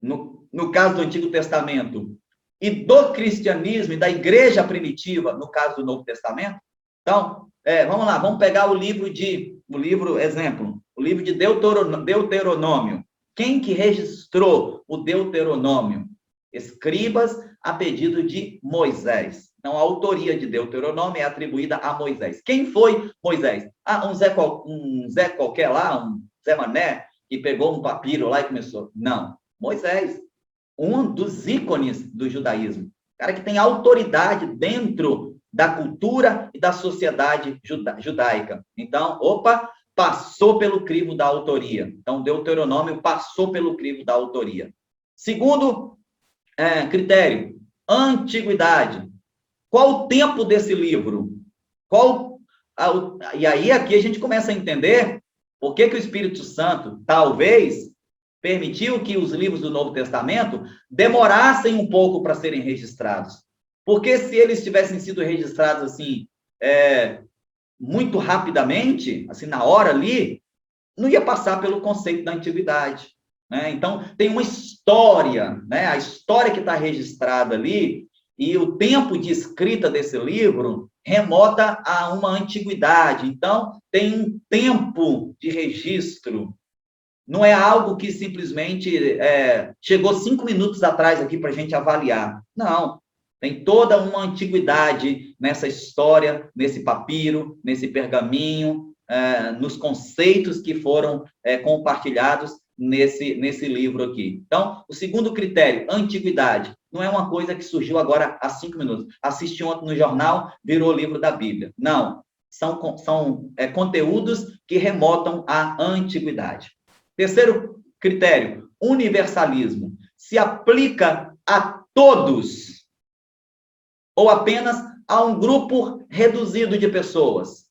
no caso do Antigo Testamento, e do cristianismo e da igreja primitiva, no caso do Novo Testamento. Então, vamos lá, vamos pegar o livro de Deuteronômio. Quem que registrou o Deuteronômio? Escribas, a pedido de Moisés. Então, a autoria de Deuteronômio é atribuída a Moisés. Quem foi Moisés? Um Zé qualquer lá, um Zé Mané, que pegou um papiro lá e começou. Não, Moisés, um dos ícones do judaísmo. Cara que tem autoridade dentro da cultura e da sociedade judaica. Então, passou pelo crivo da autoria. Então, Deuteronômio passou pelo crivo da autoria. Segundo critério, antiguidade. Qual o tempo desse livro? E aí, aqui a gente começa a entender por que o Espírito Santo, talvez, permitiu que os livros do Novo Testamento demorassem um pouco para serem registrados. Porque se eles tivessem sido registrados assim, muito rapidamente, assim, na hora ali, não ia passar pelo conceito da antiguidade, né? Então, tem uma história, né? A história que está registrada ali, e o tempo de escrita desse livro remota a uma antiguidade. Então, tem um tempo de registro. Não é algo que simplesmente chegou 5 minutos atrás aqui para a gente avaliar. Não. Tem toda uma antiguidade nessa história, nesse papiro, nesse pergaminho, nos conceitos que foram compartilhados nesse livro aqui. Então, o segundo critério, antiguidade, não é uma coisa que surgiu agora há 5 minutos. Assisti ontem no jornal, virou livro da Bíblia. Não, são conteúdos que remotam à antiguidade. Terceiro critério, universalismo. Se aplica a todos ou apenas a um grupo reduzido de pessoas.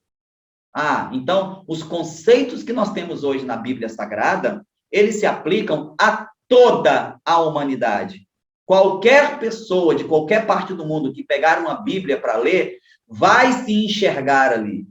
Então, os conceitos que nós temos hoje na Bíblia Sagrada, eles se aplicam a toda a humanidade. Qualquer pessoa de qualquer parte do mundo que pegar uma Bíblia para ler, vai se enxergar ali.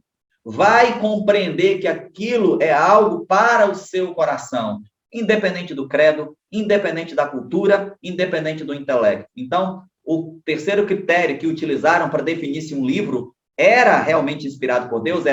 Vai compreender que aquilo é algo para o seu coração, independente do credo, independente da cultura, independente do intelecto. Então, o terceiro critério que utilizaram para definir se um livro era realmente inspirado por Deus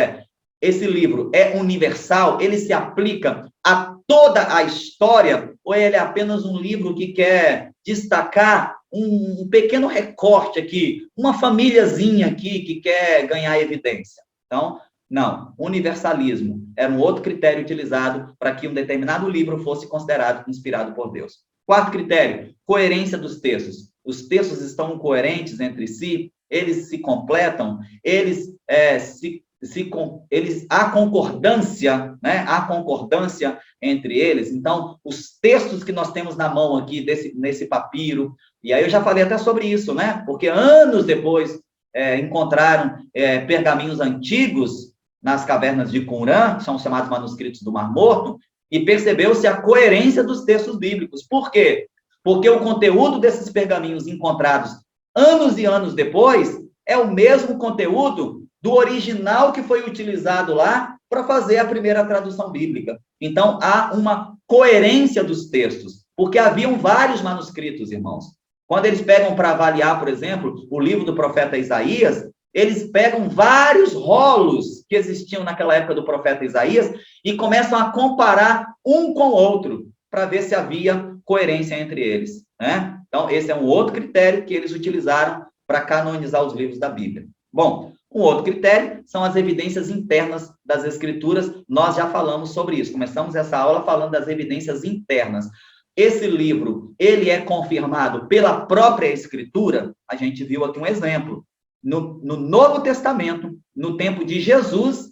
esse livro é universal, ele se aplica a toda a história, ou ele é apenas um livro que quer destacar um pequeno recorte aqui, uma famíliazinha aqui que quer ganhar evidência. Então, não, universalismo era um outro critério utilizado para que um determinado livro fosse considerado inspirado por Deus. Quarto critério, coerência dos textos. Os textos estão coerentes entre si, eles se completam, há concordância, né? Há concordância entre eles. Então, os textos que nós temos na mão aqui, nesse papiro, e aí eu já falei até sobre isso, né? Porque anos depois encontraram pergaminhos antigos nas cavernas de Qumran, que são chamados manuscritos do Mar Morto, e percebeu-se a coerência dos textos bíblicos. Por quê? Porque o conteúdo desses pergaminhos encontrados anos e anos depois é o mesmo conteúdo do original que foi utilizado lá para fazer a primeira tradução bíblica. Então, há uma coerência dos textos, porque haviam vários manuscritos, irmãos. Quando eles pegam para avaliar, por exemplo, o livro do profeta Isaías, eles pegam vários rolos que existiam naquela época do profeta Isaías e começam a comparar um com o outro, para ver se havia coerência entre eles, né? Então, esse é um outro critério que eles utilizaram para canonizar os livros da Bíblia. Bom, um outro critério são as evidências internas das Escrituras. Nós já falamos sobre isso. Começamos essa aula falando das evidências internas. Esse livro, ele é confirmado pela própria Escritura. A gente viu aqui um exemplo. No Novo Testamento, no tempo de Jesus,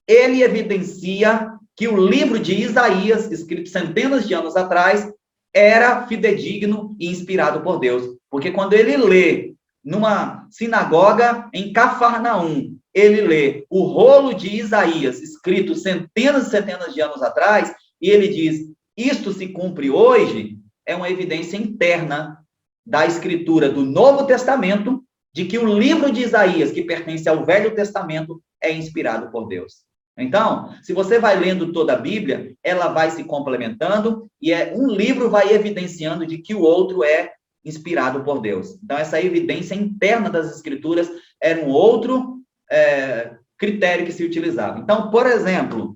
ele evidencia que o livro de Isaías, escrito centenas de anos atrás, era fidedigno e inspirado por Deus. Porque quando ele lê numa sinagoga em Cafarnaum, ele lê o rolo de Isaías, escrito centenas e centenas de anos atrás, e ele diz, isto se cumpre hoje, é uma evidência interna da escritura do Novo Testamento, de que o livro de Isaías, que pertence ao Velho Testamento, é inspirado por Deus. Então, se você vai lendo toda a Bíblia, ela vai se complementando, e um livro vai evidenciando de que o outro é inspirado por Deus. Então, essa evidência interna das Escrituras era um outro critério que se utilizava. Então, por exemplo,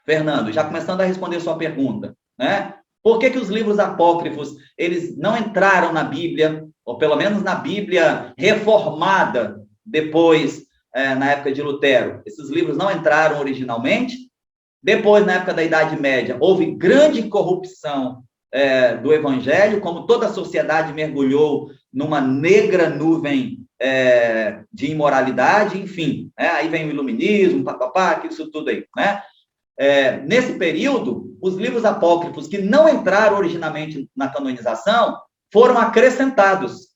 Fernando, já começando a responder sua pergunta, né? Por que os livros apócrifos, eles não entraram na Bíblia, ou pelo menos na Bíblia reformada, depois, na época de Lutero? Esses livros não entraram originalmente. Depois, na época da Idade Média, houve grande corrupção do Evangelho, como toda a sociedade mergulhou numa negra nuvem de imoralidade, enfim, aí vem o iluminismo, isso tudo aí, né? Nesse período, os livros apócrifos que não entraram originalmente na canonização foram acrescentados,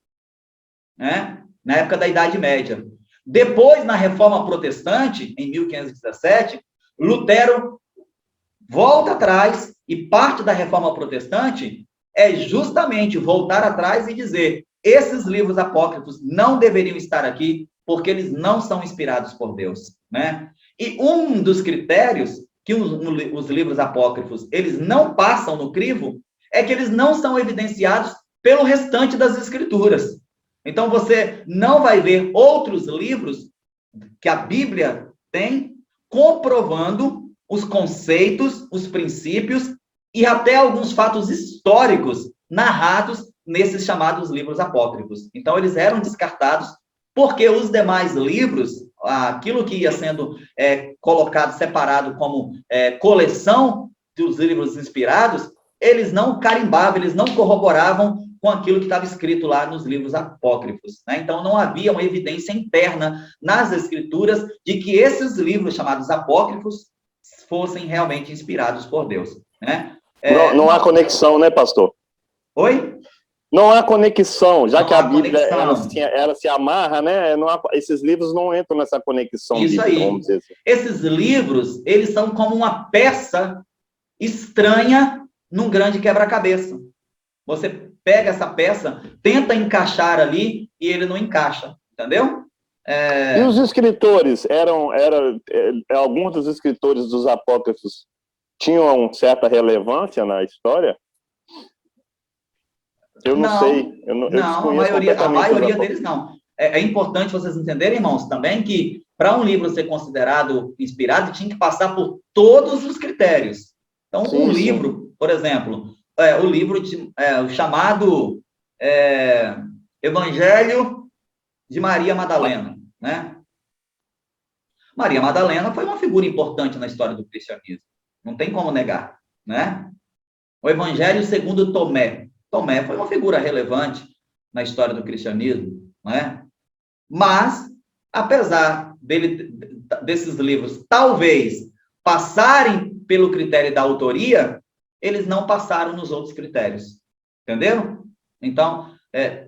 né? Na época da Idade Média. Depois, na Reforma Protestante, em 1517, Lutero volta atrás, e parte da Reforma Protestante é justamente voltar atrás e dizer esses livros apócrifos não deveriam estar aqui, porque eles não são inspirados por Deus, né? E um dos critérios que os livros apócrifos, eles não passam no crivo, é que eles não são evidenciados pelo restante das escrituras. Então, você não vai ver outros livros que a Bíblia tem comprovando os conceitos, os princípios e até alguns fatos históricos narrados nesses chamados livros apócrifos. Então, eles eram descartados porque os demais livros, aquilo que ia sendo colocado, separado como coleção dos livros inspirados, eles não carimbavam, eles não corroboravam com aquilo que estava escrito lá nos livros apócrifos, né? Então, não havia uma evidência interna nas escrituras de que esses livros chamados apócrifos fossem realmente inspirados por Deus, né? Não há conexão, né, pastor? Oi? Não há conexão, já não que a Bíblia ela se amarra, né? Esses livros não entram nessa conexão. Isso bíblica, aí. vamos dizer assim. Esses livros, eles são como uma peça estranha num grande quebra-cabeça. Você pega essa peça, tenta encaixar ali e ele não encaixa, entendeu? E os escritores alguns dos escritores dos apócrifos tinham certa relevância na história? Eu não sei. Eu a maioria deles não. É importante vocês entenderem, irmãos, também que para um livro ser considerado inspirado, tinha que passar por todos os critérios. Então, livro, por exemplo, o livro chamado Evangelho de Maria Madalena, né? Maria Madalena foi uma figura importante na história do cristianismo. Não tem como negar, né? O Evangelho segundo Tomé. Tomé foi uma figura relevante na história do cristianismo, né? Mas, apesar desses livros talvez passarem pelo critério da autoria, eles não passaram nos outros critérios, entenderam? Então,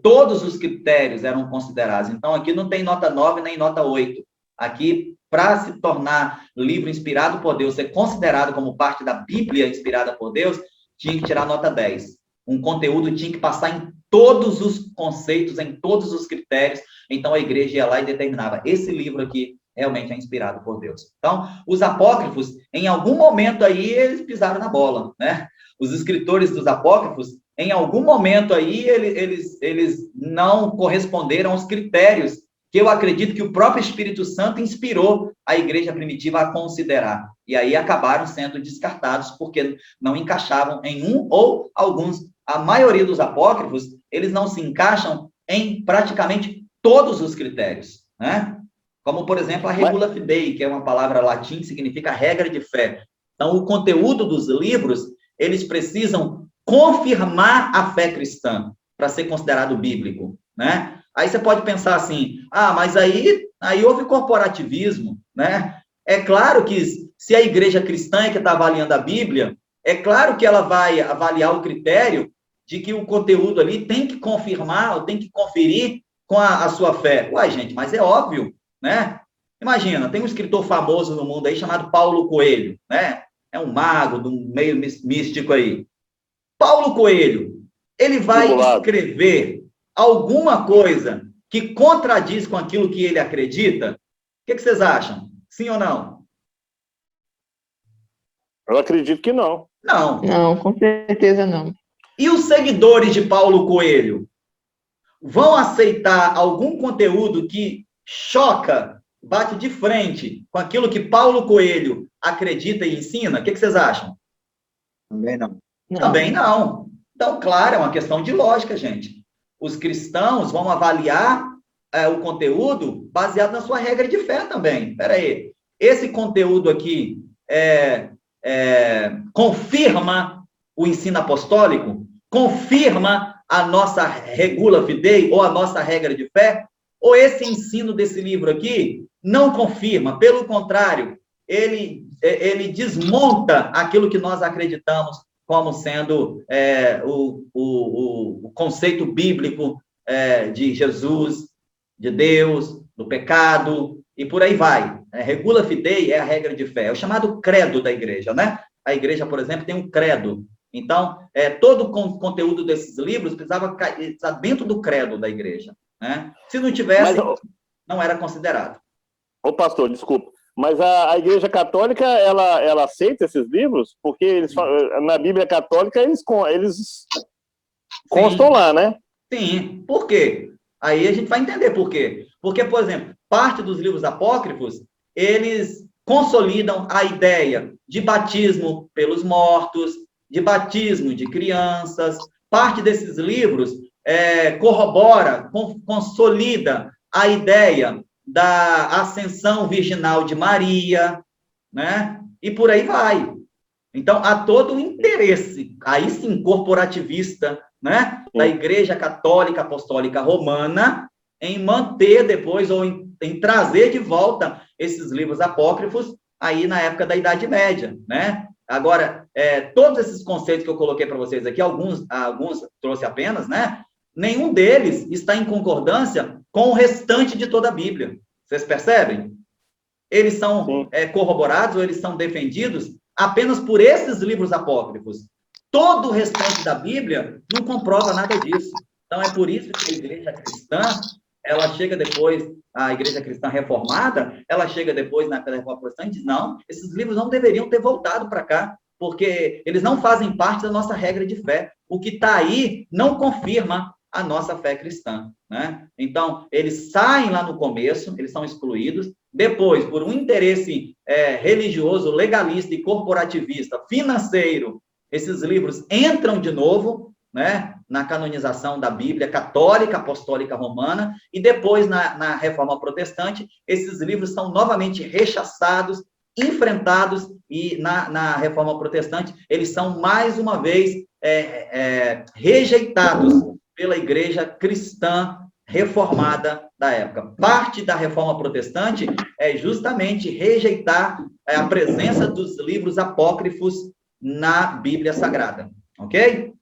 todos os critérios eram considerados. Então, aqui não tem nota 9 nem nota 8. Aqui, para se tornar livro inspirado por Deus, ser considerado como parte da Bíblia inspirada por Deus, tinha que tirar nota 10. Um conteúdo tinha que passar em todos os conceitos, em todos os critérios. Então, a igreja ia lá e determinava, esse livro aqui realmente é inspirado por Deus. Então, os apócrifos, em algum momento aí, eles pisaram na bola, né? Os escritores dos apócrifos, em algum momento aí, eles não corresponderam aos critérios que eu acredito que o próprio Espírito Santo inspirou a igreja primitiva a considerar. E aí acabaram sendo descartados, porque não encaixavam em um ou alguns. A maioria dos apócrifos, eles não se encaixam em praticamente todos os critérios, né? Como, por exemplo, a regula fidei, que é uma palavra latim que significa regra de fé. Então, o conteúdo dos livros, eles precisam confirmar a fé cristã para ser considerado bíblico, né? Aí você pode pensar assim, mas aí houve corporativismo, né? É claro que se a igreja cristã é que está avaliando a Bíblia, é claro que ela vai avaliar o critério de que o conteúdo ali tem que confirmar, ou tem que conferir com a sua fé. Uai, gente, mas é óbvio, né? Imagina, tem um escritor famoso no mundo aí chamado Paulo Coelho, né? É um mago do meio místico aí. Paulo Coelho, ele vai escrever alguma coisa que contradiz com aquilo que ele acredita? O que vocês acham? Sim ou não? Eu acredito que não. Não. Não, com certeza não. E os seguidores de Paulo Coelho vão aceitar algum conteúdo que choca, bate de frente com aquilo que Paulo Coelho acredita e ensina? O que vocês acham? Também não. Também não. Então, claro, é uma questão de lógica, gente. Os cristãos vão avaliar o conteúdo baseado na sua regra de fé também. Espera aí. Esse conteúdo aqui confirma o ensino apostólico? Confirma a nossa regula fidei ou a nossa regra de fé? Ou esse ensino desse livro aqui não confirma? Pelo contrário, ele desmonta aquilo que nós acreditamos como sendo o conceito bíblico de Jesus, de Deus, do pecado, e por aí vai. Regula fidei é a regra de fé, é o chamado credo da igreja, né? A igreja, por exemplo, tem um credo, Então, todo o conteúdo desses livros precisava estar dentro do credo da igreja, né? Se não tivesse, não era considerado. Ô, pastor, desculpa, mas a Igreja Católica, ela aceita esses livros? Porque eles, na Bíblia Católica, eles constam lá, né? Sim. Por quê? Aí a gente vai entender por quê. Porque, por exemplo, parte dos livros apócrifos, eles consolidam a ideia de batismo pelos mortos, de batismo de crianças. Parte desses livros corrobora, consolida a ideia da ascensão virginal de Maria, né? E por aí vai. Então, há todo um interesse, aí sim, corporativista, né? Da Igreja Católica Apostólica Romana, em manter depois, ou em trazer de volta esses livros apócrifos aí na época da Idade Média, né? Agora, todos esses conceitos que eu coloquei para vocês aqui, alguns trouxe apenas, né? Nenhum deles está em concordância com o restante de toda a Bíblia. Vocês percebem? Eles são corroborados, ou eles são defendidos apenas por esses livros apócrifos. Todo o restante da Bíblia não comprova nada disso. Então, é por isso que a igreja cristã, ela chega depois, a igreja cristã reformada, ela chega depois na reforma protestante e diz, não, esses livros não deveriam ter voltado para cá, porque eles não fazem parte da nossa regra de fé. O que está aí não confirma a nossa fé cristã, né? Então, eles saem lá no começo, eles são excluídos, depois, por um interesse religioso, legalista e corporativista, financeiro, esses livros entram de novo, né, na canonização da Bíblia católica, apostólica romana, e depois, na reforma protestante, esses livros são novamente rechaçados, enfrentados, e na reforma protestante, eles são, mais uma vez, rejeitados pela igreja cristã reformada da época. Parte da reforma protestante é justamente rejeitar a presença dos livros apócrifos na Bíblia Sagrada, ok?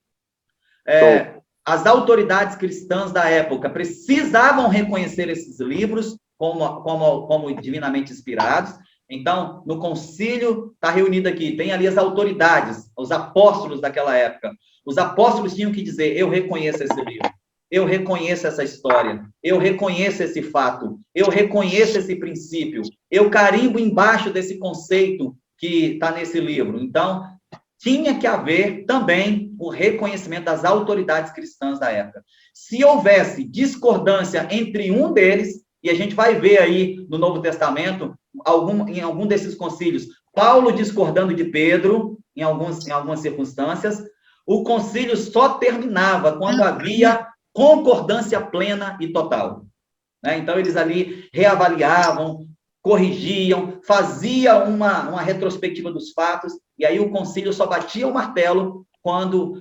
As autoridades cristãs da época precisavam reconhecer esses livros como divinamente inspirados. Então, no concílio, está reunido aqui, tem ali as autoridades, os apóstolos daquela época. Os apóstolos tinham que dizer, eu reconheço esse livro, eu reconheço essa história, eu reconheço esse fato, eu reconheço esse princípio, eu carimbo embaixo desse conceito que está nesse livro. Então, tinha que haver também o reconhecimento das autoridades cristãs da época. Se houvesse discordância entre um deles, e a gente vai ver aí no Novo Testamento, em algum desses concílios, Paulo discordando de Pedro, em algumas circunstâncias, o concílio só terminava quando havia concordância plena e total, né? Então, eles ali reavaliavam, corrigiam, faziam uma retrospectiva dos fatos, e aí o concílio só batia o martelo quando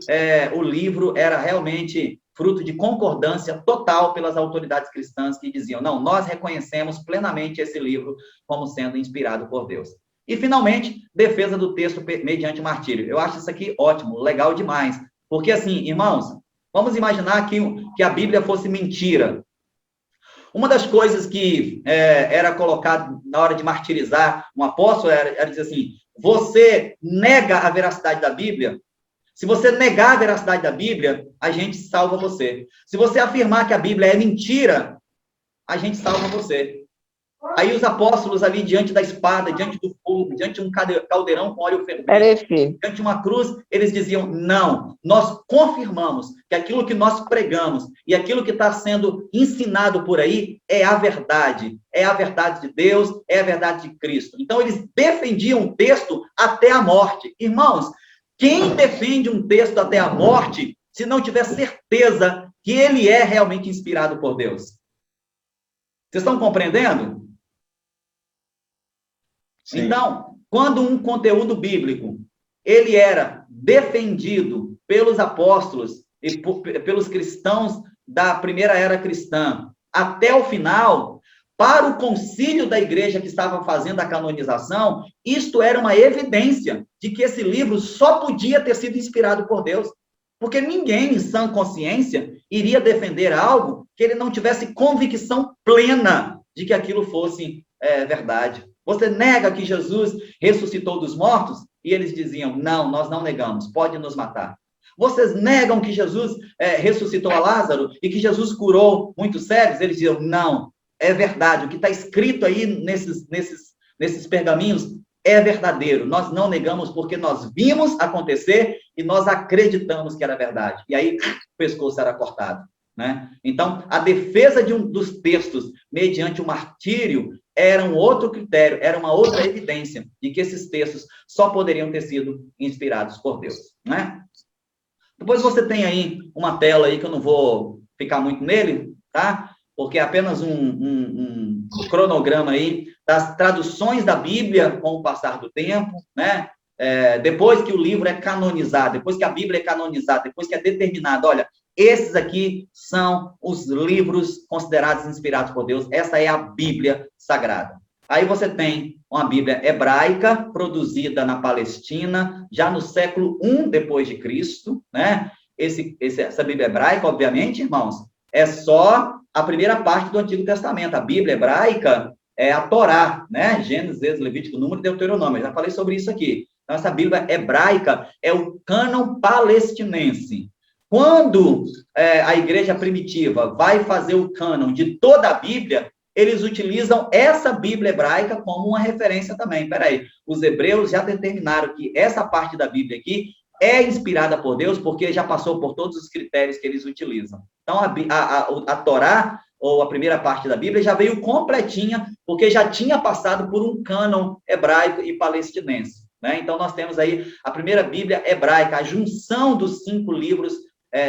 o livro era realmente fruto de concordância total pelas autoridades cristãs que diziam, não, nós reconhecemos plenamente esse livro como sendo inspirado por Deus. E, finalmente, defesa do texto mediante martírio. Eu acho isso aqui ótimo, legal demais. Porque, assim, irmãos, vamos imaginar que a Bíblia fosse mentira. Uma das coisas que era colocado na hora de martirizar um apóstolo era dizer assim, você nega a veracidade da Bíblia? Se você negar a veracidade da Bíblia, a gente salva você. Se você afirmar que a Bíblia é mentira, a gente salva você. Aí os apóstolos ali diante da espada, diante do fogo, diante de um caldeirão com óleo fervente, diante de uma cruz, eles diziam, não, nós confirmamos que aquilo que nós pregamos e aquilo que está sendo ensinado por aí é a verdade de Deus, é a verdade de Cristo. Então eles defendiam o texto até a morte. Irmãos, quem defende um texto até a morte, se não tiver certeza que ele é realmente inspirado por Deus? Vocês estão compreendendo? Sim. Então, quando um conteúdo bíblico, ele era defendido pelos apóstolos e pelos cristãos da primeira era cristã até o final, para o concílio da igreja que estava fazendo a canonização, isto era uma evidência de que esse livro só podia ter sido inspirado por Deus. Porque ninguém, em sã consciência, iria defender algo que ele não tivesse convicção plena de que aquilo fosse verdade. Você nega que Jesus ressuscitou dos mortos? E eles diziam, não, nós não negamos, pode nos matar. Vocês negam que Jesus ressuscitou a Lázaro e que Jesus curou muitos cegos? Eles diziam, não, é verdade, o que está escrito aí nesses pergaminhos é verdadeiro. Nós não negamos porque nós vimos acontecer e nós acreditamos que era verdade. E aí, o pescoço era cortado. Né? Então, a defesa dos textos mediante o martírio era um outro critério, era uma outra evidência de que esses textos só poderiam ter sido inspirados por Deus. Né? Depois você tem aí uma tela aí que eu não vou ficar muito nele, tá? Porque é apenas um cronograma aí das traduções da Bíblia com o passar do tempo, né? Depois que o livro é canonizado, depois que a Bíblia é canonizada, depois que é determinado, olha, esses aqui são os livros considerados inspirados por Deus, essa é a Bíblia Sagrada. Aí você tem uma Bíblia hebraica, produzida na Palestina, já no século I depois de Cristo, né? Essa Bíblia hebraica, obviamente, irmãos, é só a primeira parte do Antigo Testamento. A Bíblia hebraica é a Torá, né? Gênesis, Levítico, Número e Deuteronômio. Eu já falei sobre isso aqui. Então, essa Bíblia hebraica é o cânon palestinense. Quando a igreja primitiva vai fazer o cânon de toda a Bíblia, eles utilizam essa Bíblia hebraica como uma referência também. Peraí, os hebreus já determinaram que essa parte da Bíblia aqui é inspirada por Deus, porque já passou por todos os critérios que eles utilizam. Então, a Torá, ou a primeira parte da Bíblia, já veio completinha, porque já tinha passado por um cânon hebraico e palestinense. Né? Então, nós temos aí a primeira Bíblia hebraica, a junção dos 5 livros,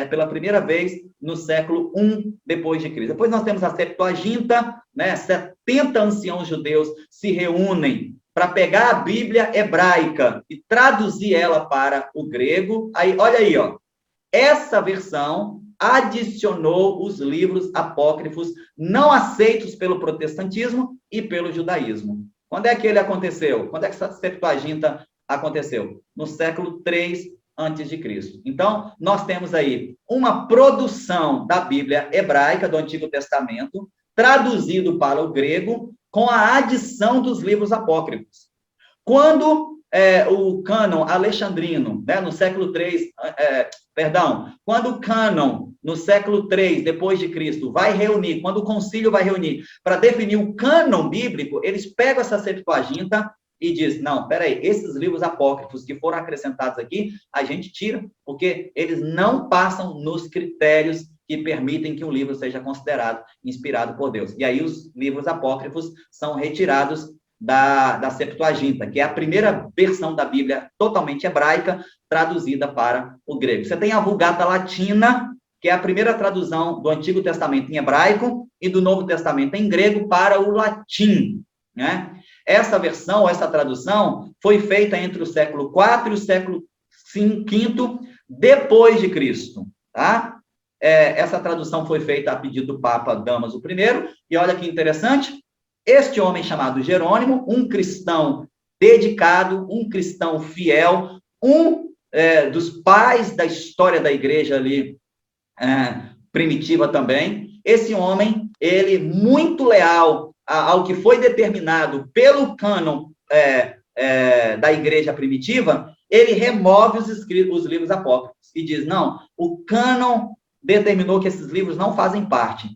pela primeira vez no século I depois de Cristo. Depois nós temos a Septuaginta, né? 70 anciãos judeus se reúnem para pegar a Bíblia hebraica e traduzir ela para o grego. Aí, olha aí, ó. Essa versão adicionou os livros apócrifos não aceitos pelo protestantismo e pelo judaísmo. Quando é que ele aconteceu? Quando é que essa Septuaginta aconteceu? No século III antes de Cristo. Então, nós temos aí uma produção da Bíblia hebraica do Antigo Testamento, traduzido para o grego, com a adição dos livros apócrifos. Quando o cânon alexandrino, né, no século III, quando o cânon no século III depois de Cristo vai reunir, quando o concílio vai reunir para definir o cânon bíblico, eles pegam essa Septuaginta e diz, não, peraí, esses livros apócrifos que foram acrescentados aqui, a gente tira, porque eles não passam nos critérios que permitem que um livro seja considerado inspirado por Deus. E aí os livros apócrifos são retirados da Septuaginta, que é a primeira versão da Bíblia totalmente hebraica, traduzida para o grego. Você tem a Vulgata Latina, que é a primeira tradução do Antigo Testamento em hebraico e do Novo Testamento em grego para o latim, né? Essa versão, essa tradução, foi feita entre o século IV e o século V depois de Cristo, tá? Essa tradução foi feita a pedido do Papa Damaso I, e olha que interessante, este homem chamado Jerônimo, um cristão dedicado, um cristão fiel, dos pais da história da igreja ali, primitiva também, esse homem, ele muito leal ao que foi determinado pelo cânon da igreja primitiva, ele remove os livros apócrifos e diz, não, o cânon determinou que esses livros não fazem parte.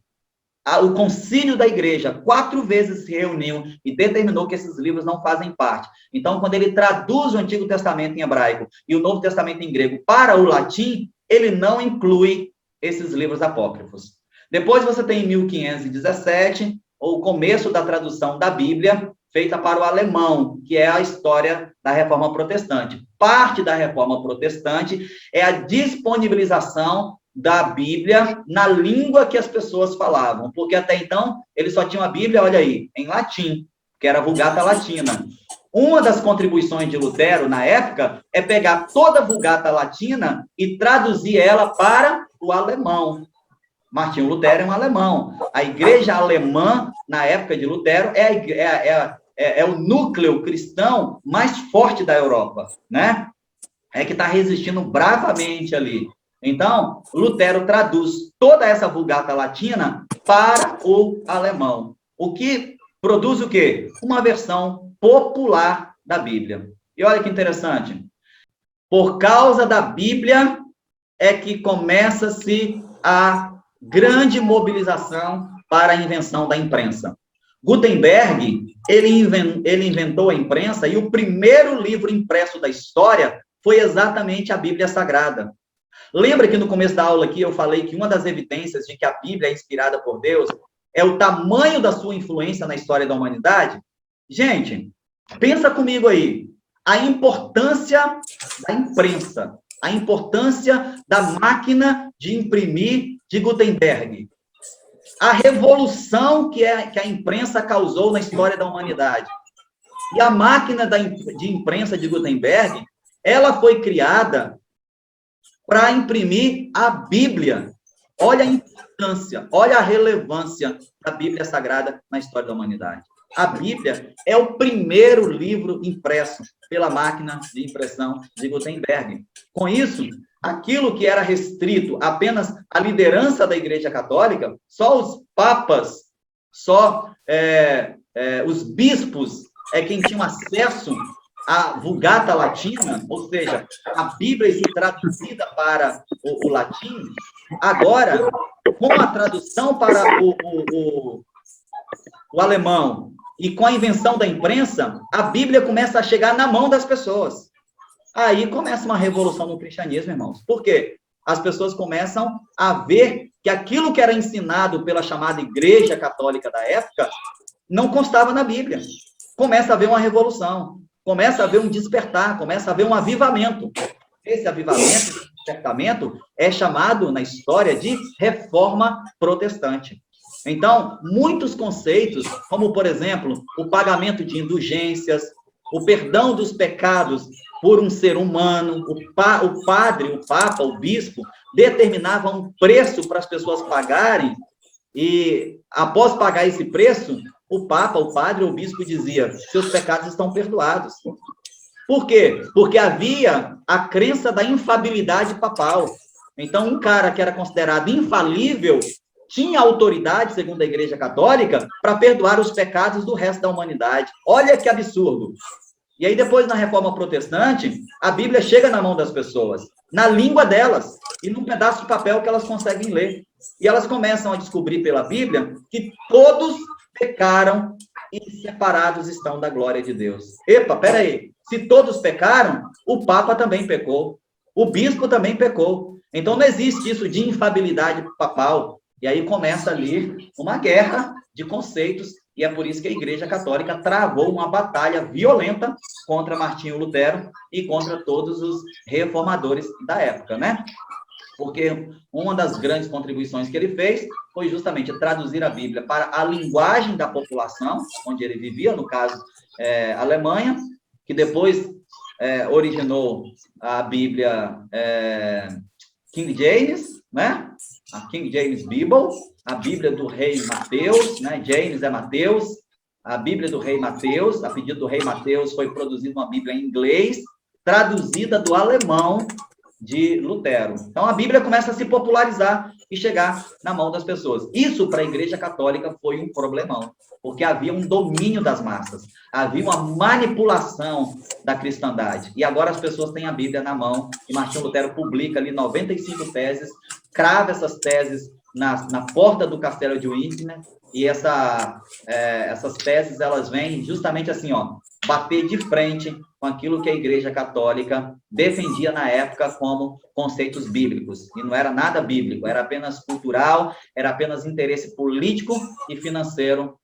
O concílio da igreja 4 vezes se reuniu e determinou que esses livros não fazem parte. Então, quando ele traduz o Antigo Testamento em hebraico e o Novo Testamento em grego para o latim, ele não inclui esses livros apócrifos. Depois você tem em 1517, o começo da tradução da Bíblia, feita para o alemão, que é a história da Reforma Protestante. Parte da Reforma Protestante é a disponibilização da Bíblia na língua que as pessoas falavam, porque até então eles só tinham a Bíblia, olha aí, em latim, que era a Vulgata Latina. Uma das contribuições de Lutero, na época, é pegar toda a Vulgata Latina e traduzir ela para o alemão. Martinho Lutero é um alemão. A igreja alemã, na época de Lutero, é o núcleo cristão mais forte da Europa, né? É que está resistindo bravamente ali. Então, Lutero traduz toda essa Vulgata Latina para o alemão. O que produz o quê? Uma versão popular da Bíblia. E olha que interessante. Por causa da Bíblia é que começa-se a grande mobilização para a invenção da imprensa. Gutenberg, ele inventou a imprensa e o primeiro livro impresso da história foi exatamente a Bíblia Sagrada. Lembra que no começo da aula aqui eu falei que uma das evidências de que a Bíblia é inspirada por Deus é o tamanho da sua influência na história da humanidade? Gente, pensa comigo aí, a importância da imprensa, a importância da máquina de imprimir de Gutenberg, a revolução que a imprensa causou na história da humanidade. E a máquina de imprensa de Gutenberg, ela foi criada para imprimir a Bíblia. Olha a importância, olha a relevância da Bíblia Sagrada na história da humanidade. A Bíblia é o primeiro livro impresso pela máquina de impressão de Gutenberg. Com isso, aquilo que era restrito apenas à liderança da Igreja Católica, só os papas, só os bispos é quem tinham acesso à Vulgata Latina, ou seja, a Bíblia se traduzida para o latim. Agora, com a tradução para o alemão e com a invenção da imprensa, a Bíblia começa a chegar na mão das pessoas. Aí começa uma revolução no cristianismo, irmãos. Por quê? As pessoas começam a ver que aquilo que era ensinado pela chamada Igreja Católica da época não constava na Bíblia. Começa a haver uma revolução, começa a haver um despertar, começa a haver um avivamento. Esse avivamento, esse despertamento, é chamado na história de Reforma Protestante. Então, muitos conceitos, como, por exemplo, o pagamento de indulgências, o perdão dos pecados por um ser humano, o padre, o papa, o bispo, determinavam um preço para as pessoas pagarem, e após pagar esse preço, o papa, o padre, o bispo dizia, seus pecados estão perdoados. Por quê? Porque havia a crença da infalibilidade papal. Então, um cara que era considerado infalível tinha autoridade, segundo a Igreja Católica, para perdoar os pecados do resto da humanidade. Olha que absurdo. E aí, depois, na Reforma Protestante, a Bíblia chega na mão das pessoas, na língua delas, e num pedaço de papel que elas conseguem ler. E elas começam a descobrir pela Bíblia que todos pecaram e separados estão da glória de Deus. Epa, peraí. Se todos pecaram, o Papa também pecou. O bispo também pecou. Então, não existe isso de infalibilidade papal. E aí começa ali uma guerra de conceitos, e é por isso que a Igreja Católica travou uma batalha violenta contra Martinho Lutero e contra todos os reformadores da época, né? Porque uma das grandes contribuições que ele fez foi justamente traduzir a Bíblia para a linguagem da população, onde ele vivia, no caso, Alemanha, que depois originou a Bíblia King James, né? A King James Bible, a Bíblia do rei Mateus, né? James é Mateus, a Bíblia do rei Mateus, a pedido do rei Mateus foi produzida uma Bíblia em inglês, traduzida do alemão de Lutero. Então, a Bíblia começa a se popularizar e chegar na mão das pessoas. Isso, para a Igreja Católica, foi um problemão, porque havia um domínio das massas, havia uma manipulação da cristandade. E agora as pessoas têm a Bíblia na mão, e Martinho Lutero publica ali 95 teses, crava essas teses na porta do castelo de Windsor, e essas teses, elas vêm justamente assim, ó, bater de frente com aquilo que a Igreja Católica defendia na época como conceitos bíblicos. E não era nada bíblico, era apenas cultural, era apenas interesse político e financeiro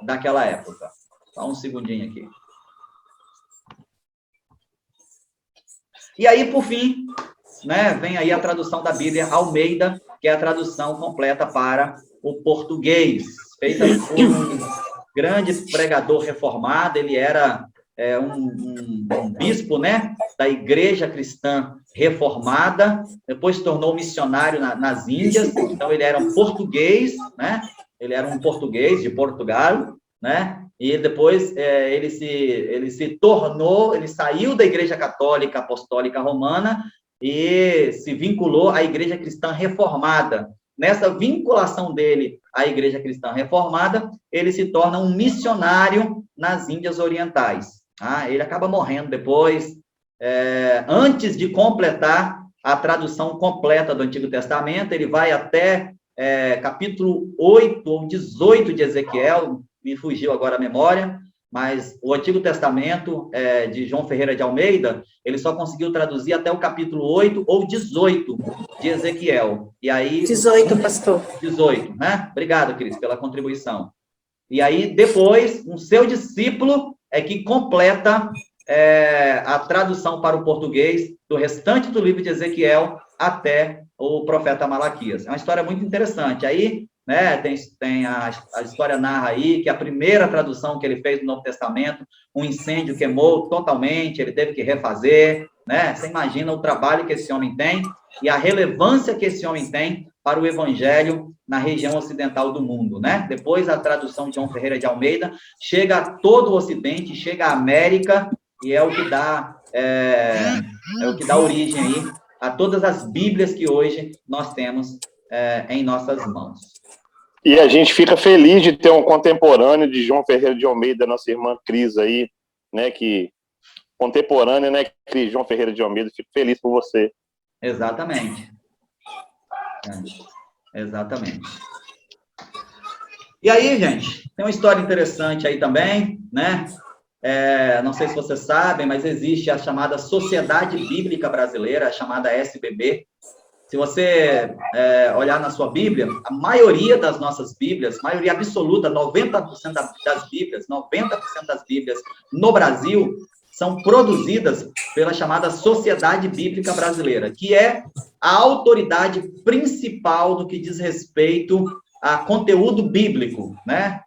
daquela época. Só um segundinho aqui. E aí, por fim, né, vem aí a tradução da Bíblia Almeida, que é a tradução completa para o português, feita por um grande pregador reformado. Ele era um bispo, né, da Igreja Cristã Reformada, depois se tornou missionário nas Índias. Então ele era um português, né, ele era um português de Portugal, né, e depois ele saiu da Igreja Católica Apostólica Romana e se vinculou à Igreja Cristã Reformada. Nessa vinculação dele à Igreja Cristã Reformada, ele se torna um missionário nas Índias Orientais. Ele acaba morrendo depois, antes de completar a tradução completa do Antigo Testamento. Ele vai até capítulo 8 ou 18 de Ezequiel, me fugiu agora a memória, mas o Antigo Testamento de João Ferreira de Almeida, ele só conseguiu traduzir até o capítulo 8 ou 18 de Ezequiel. E aí 18, pastor. 18, né? Obrigado, Cris, pela contribuição. E aí, depois, um seu discípulo é que completa a tradução para o português do restante do livro de Ezequiel até o profeta Malaquias. É uma história muito interessante. Aí, né, tem a história narra aí que a primeira tradução que ele fez do Novo Testamento, um incêndio queimou totalmente, ele teve que refazer, né? Você imagina o trabalho que esse homem tem e a relevância que esse homem tem para o evangelho na região ocidental do mundo, né? Depois a tradução de João Ferreira de Almeida chega a todo o Ocidente, chega à América, e é o que dá origem aí a todas as Bíblias que hoje nós temos em nossas mãos. E a gente fica feliz de ter um contemporâneo de João Ferreira de Almeida, nossa irmã Cris aí, né, que contemporânea, né, Cris, João Ferreira de Almeida, fico feliz por você. Exatamente. Exatamente. E aí, gente, tem uma história interessante aí também, né? Não sei se vocês sabem, mas existe a chamada Sociedade Bíblica Brasileira, a chamada SBB. Se você olhar na sua Bíblia, a maioria das nossas Bíblias, maioria absoluta, 90% das Bíblias, 90% das Bíblias no Brasil são produzidas pela chamada Sociedade Bíblica Brasileira, que é a autoridade principal do que diz respeito a conteúdo bíblico, né?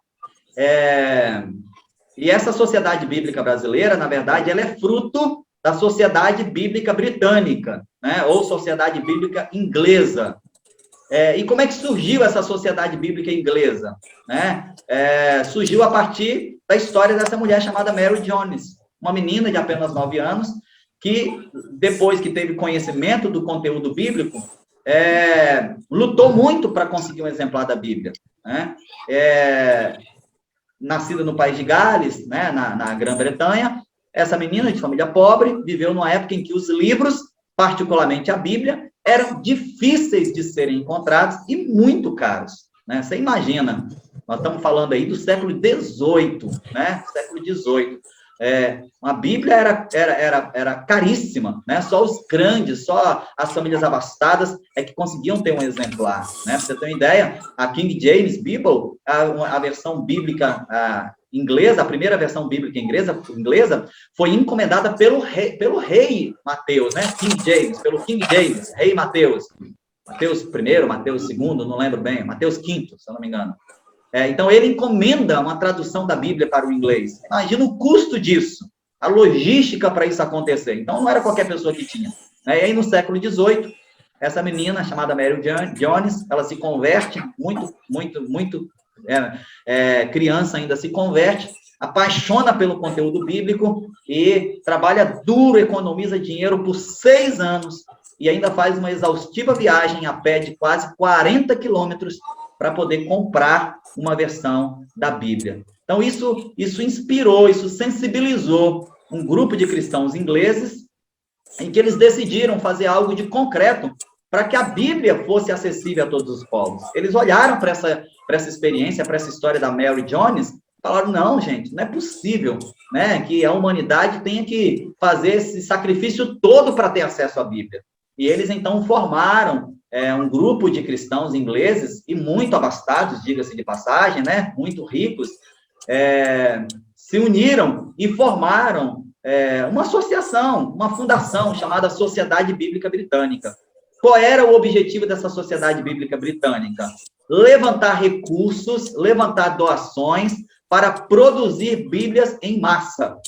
E essa Sociedade Bíblica Brasileira, na verdade, ela é fruto da Sociedade Bíblica Britânica, né? Ou Sociedade Bíblica Inglesa. E como é que surgiu essa Sociedade Bíblica Inglesa? Né? Surgiu a partir da história dessa mulher chamada Mary Jones, uma menina de apenas 9 anos, que, depois que teve conhecimento do conteúdo bíblico, lutou muito para conseguir um exemplar da Bíblia. Né? Nascida no país de Gales, né, na Grã-Bretanha, essa menina de família pobre viveu numa época em que os livros, particularmente a Bíblia, eram difíceis de serem encontrados e muito caros. Né? Você imagina, nós estamos falando aí do século XVIII, né? Século XVIII. A Bíblia era caríssima, né? Só os grandes, só as famílias abastadas é que conseguiam ter um exemplar, né? Para você ter uma ideia, a King James Bible, a versão bíblica inglesa, a primeira versão bíblica inglesa foi encomendada pelo rei Mateus, né? Pelo King James, rei Mateus. Mateus I, Mateus II, não lembro bem, Mateus V, se eu não me engano. Então, ele encomenda uma tradução da Bíblia para o inglês. Imagina o custo disso, a logística para isso acontecer. Então, não era qualquer pessoa que tinha. E aí, no século XVIII, essa menina, chamada Mary Jones, ela se converte, muito criança ainda se converte, apaixona pelo conteúdo bíblico e trabalha duro, economiza dinheiro por 6 anos e ainda faz uma exaustiva viagem a pé de quase 40 quilômetros para poder comprar uma versão da Bíblia. Então, isso inspirou, isso sensibilizou um grupo de cristãos ingleses em que eles decidiram fazer algo de concreto para que a Bíblia fosse acessível a todos os povos. Eles olharam para essa experiência, para essa história da Mary Jones, e falaram, não, gente, não é possível, né, que a humanidade tenha que fazer esse sacrifício todo para ter acesso à Bíblia. E eles, então, formaram um grupo de cristãos ingleses, e muito abastados, diga-se de passagem, né, muito ricos, se uniram e formaram uma associação, uma fundação chamada Sociedade Bíblica Britânica. Qual era o objetivo dessa Sociedade Bíblica Britânica? Levantar recursos, levantar doações para produzir Bíblias em massa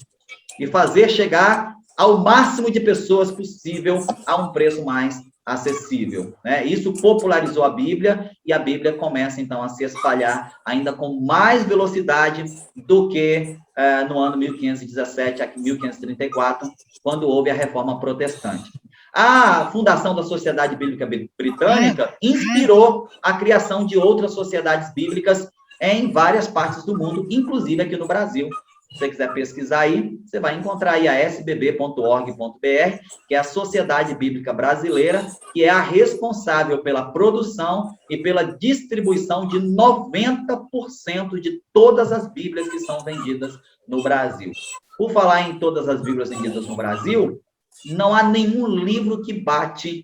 e fazer chegar ao máximo de pessoas possível a um preço mais acessível. Né? Isso popularizou a Bíblia e a Bíblia começa, então, a se espalhar ainda com mais velocidade do que no ano 1517 a 1534, quando houve a Reforma Protestante. A fundação da Sociedade Bíblica Britânica inspirou a criação de outras sociedades bíblicas em várias partes do mundo, inclusive aqui no Brasil, Se você quiser pesquisar aí, você vai encontrar aí a sbb.org.br, que é a Sociedade Bíblica Brasileira, que é a responsável pela produção e pela distribuição de 90% de todas as Bíblias que são vendidas no Brasil. Por falar em todas as Bíblias vendidas no Brasil, não há nenhum livro que bate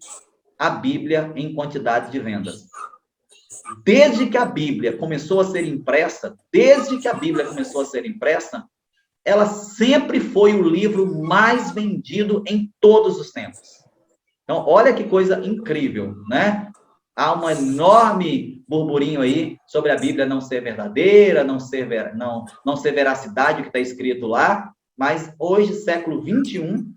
a Bíblia em quantidade de vendas. Desde que a Bíblia começou a ser impressa, ela sempre foi o livro mais vendido em todos os tempos. Então, olha que coisa incrível, né? Há um enorme burburinho aí sobre a Bíblia não ser verdadeira, não ser veracidade o que está escrito lá, mas hoje, século 21,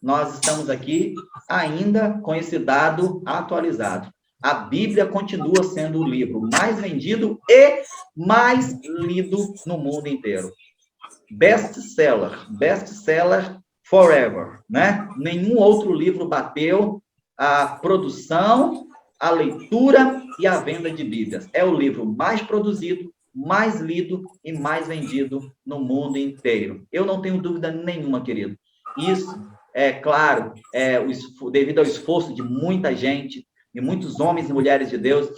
nós estamos aqui ainda com esse dado atualizado. A Bíblia continua sendo o livro mais vendido e mais lido no mundo inteiro. Best-seller forever, né? Nenhum outro livro bateu a produção, a leitura e a venda de Bíblias. É o livro mais produzido, mais lido e mais vendido no mundo inteiro. Eu não tenho dúvida nenhuma, querido. Isso, é claro, devido ao esforço de muita gente, e muitos homens e mulheres de Deus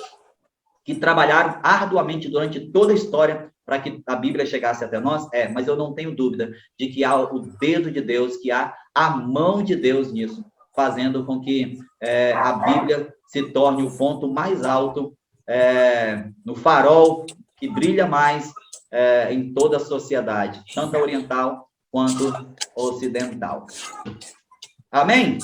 que trabalharam arduamente durante toda a história para que a Bíblia chegasse até nós, mas eu não tenho dúvida de que há o dedo de Deus, que há a mão de Deus nisso, fazendo com que a Bíblia se torne o ponto mais alto, no farol que brilha mais em toda a sociedade, tanto a oriental quanto a ocidental. Amém?